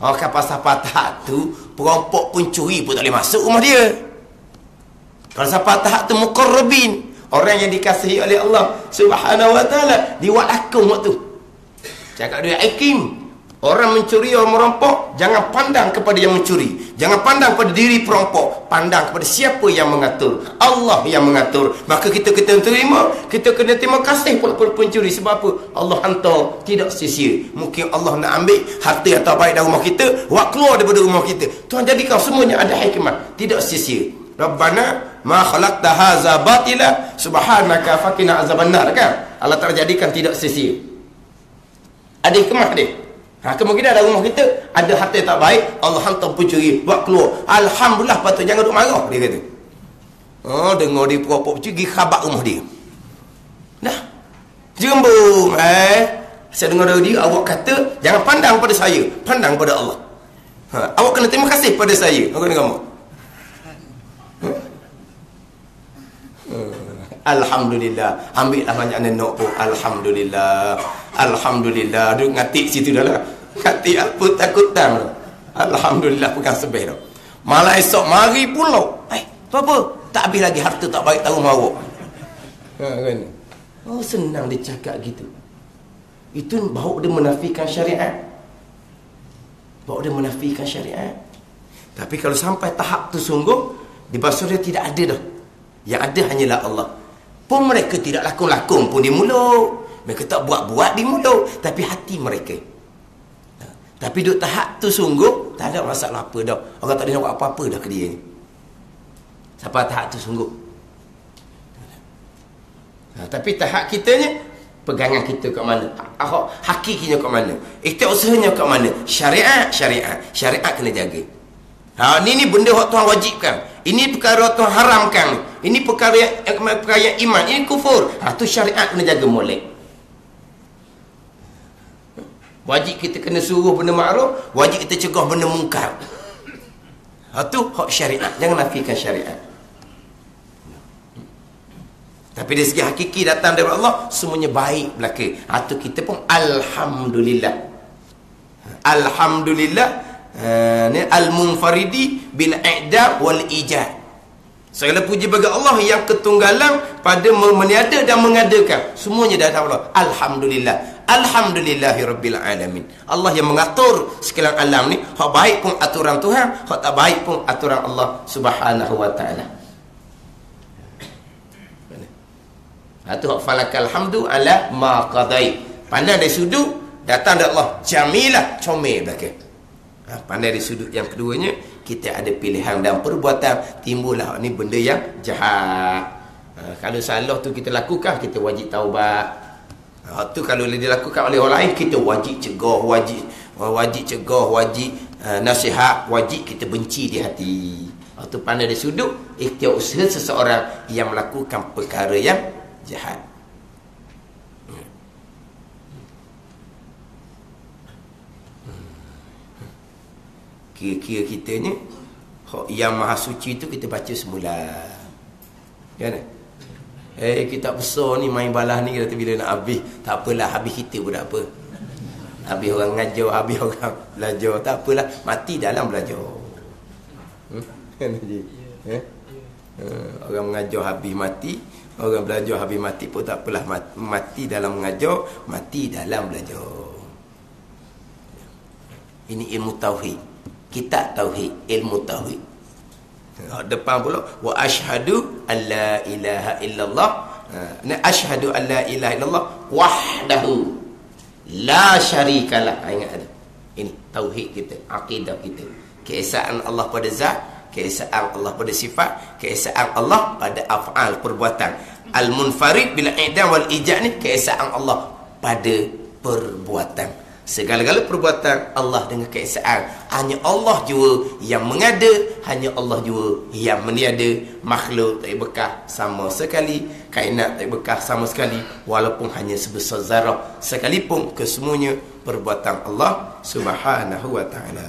Kan pasal patah tu, perampok pencuri pun tak boleh masuk rumah dia. Kalau sampai tahap tu muqarrabin, orang yang dikasihi oleh Allah Subhanahu wa ta'ala, diwat akung waktu. Cakap dia Hakim, orang mencuri, orang merampok, jangan pandang kepada yang mencuri, jangan pandang pada diri perampok, pandang kepada siapa yang mengatur, Allah yang mengatur. Maka kita kena terima kasih pada pencuri. Sebab apa? Allah hantar tidak sia-sia. Mungkin Allah nak ambil harta yang terbaik dari rumah kita, buat keluar daripada rumah kita. Tuhan jadikan semuanya ada hikmah, tidak sia-sia. Rabbana ma khalaqta hadza batila subhanaka faqina azabannar, kan? Allah Taala jadikan tidak sia-sia. Ada hikmah dia. Kemungkinan dalam rumah kita ada harta yang tak baik, Allah hantar pencuri, buat keluar. Alhamdulillah, patut jangan duk marah, dia kata. Dengar dia perampok pencuri, khabar rumah dia. Dah. Jembung. Saya dengar dari dia, awak kata jangan pandang pada saya, pandang pada Allah. Awak kena terima kasih pada saya. Awak kena kamu. Alhamdulillah. Ambillah banyak nenok pun. Alhamdulillah. Alhamdulillah. Duduk ngatik situ dah lah. Ngatik apa takut tang. Alhamdulillah, pegang sebeh dah. Malah esok mari pula. Apa? Tak habis lagi harta tak baik tahu mahu. Kan? Senang dia cakap gitu. Itu bawa dia menafikan syariat. Bawa dia menafikan syariat. Tapi kalau sampai tahap tu sungguh, di basur dia tidak ada dah. Yang ada hanyalah Allah. Pun mereka tidak lakon-lakon pun di mulut. Mereka tak buat-buat di mulut, tapi hati mereka. Tapi duk tahap tu sungguh, tak ada masalah apa dah. Orang tak boleh buat apa-apa dah ke dia ni. Sampai tahap tu sungguh. Tapi tahap kitanya, pegangan kita kat mana? Hakikinya kat mana? Ikhtiar usahanya kat mana? Syariat kena jaga. Ini benda yang Tuhan wajibkan. Ini perkara Tuhan haramkan. Ini perkara yang iman. Ini kufur. Tu syariat kena jaga molek. Wajib kita kena suruh benda ma'ruf, wajib kita cegah benda mungkar. Tu hak syariat. Jangan nafikan syariat. Tapi dari segi hakiki datang dari Allah, semuanya baik belaka. Tu kita pun alhamdulillah. Alhamdulillah. Ni al-munfaridi bil i'dad wal ijad. Segala puji bagi Allah yang ketunggalan pada meniada dan mengadakan. Semuanya datang Allah. Alhamdulillah. Alhamdulillahirabbil alamin. Allah yang mengatur sekalian alam ni. Hak baik pun aturan Tuhan, hak tak baik pun aturan Allah Subhanahu wa taala. Tu hak falakal hamdu ala ma qadai. Pandang dari sudut datang dari Allah jamilah, comel belaka. Pandai dari sudut yang keduanya, kita ada pilihan dan perbuatan, timbullah ni benda yang jahat. Kalau salah tu kita lakukan, kita wajib taubat. Tu kalau dilakukan oleh orang lain, kita wajib cegah, wajib cegah, wajib nasihat, wajib kita benci di hati. Tu pandai dari sudut ikhtiar usaha seseorang yang melakukan perkara yang jahat. Kira-kira kitanya yang maha suci tu kita baca semula, kan? Kitab besar ni main balas ni kata bila nak habis, tak apalah, habis kita pun tak apa. Habis orang ngajar, habis orang belajar, tak apalah, mati dalam belajar. Kan? Orang mengajar habis mati, orang belajar habis mati pun tak apalah, mati dalam mengajar, mati dalam belajar. Ini ilmu tauhid. Kitab tauhid, ilmu tauhid. Depan pula wa asyhadu alla ilaha illallah. Asyhadu alla ilaha illallah wahdahu la syarikalah. Ingat ada. Ini tauhid kita, akidah kita. Keesaan Allah pada zat, keesaan Allah pada sifat, keesaan Allah pada af'al, perbuatan. Al-munfarid bil i'dam wal ijad ni keesaan Allah pada perbuatan. Segala-gala perbuatan Allah dengan keesaan. Hanya Allah jua yang mengada, hanya Allah jua yang meniada. Makhluk tak bekas sama sekali, kainat tak bekas sama sekali, walaupun hanya sebesar zarah sekalipun, kesemuanya perbuatan Allah Subhanahu wa ta'ala.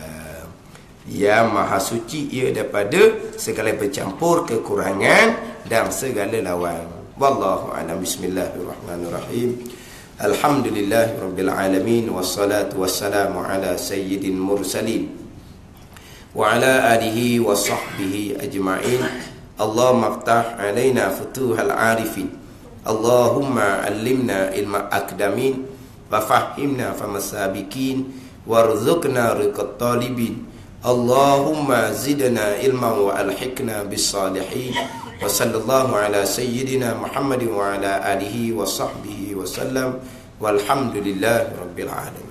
Yang maha suci ia daripada segala bercampur kekurangan dan segala lawan. Wallahu a'lam. Bismillahirrahmanirrahim. Alhamdulillahirabbil alamin wassalatu wassalamu ala sayyidil mursalin wa ala alihi wa sahbihi ajma'in. Allahumma aftah alaina futuhal arifin. Allahumma allimna ilma akdamin wa fahimna famasabikin warzuqna riqat talibin. Allahumma zidna ilman wa alhiqna bis salihin. Wa sallallahu ala sayyidina Muhammadin wa ala alihi wa sahbihi wa sallam. Walhamdulillahi rabbil alamin.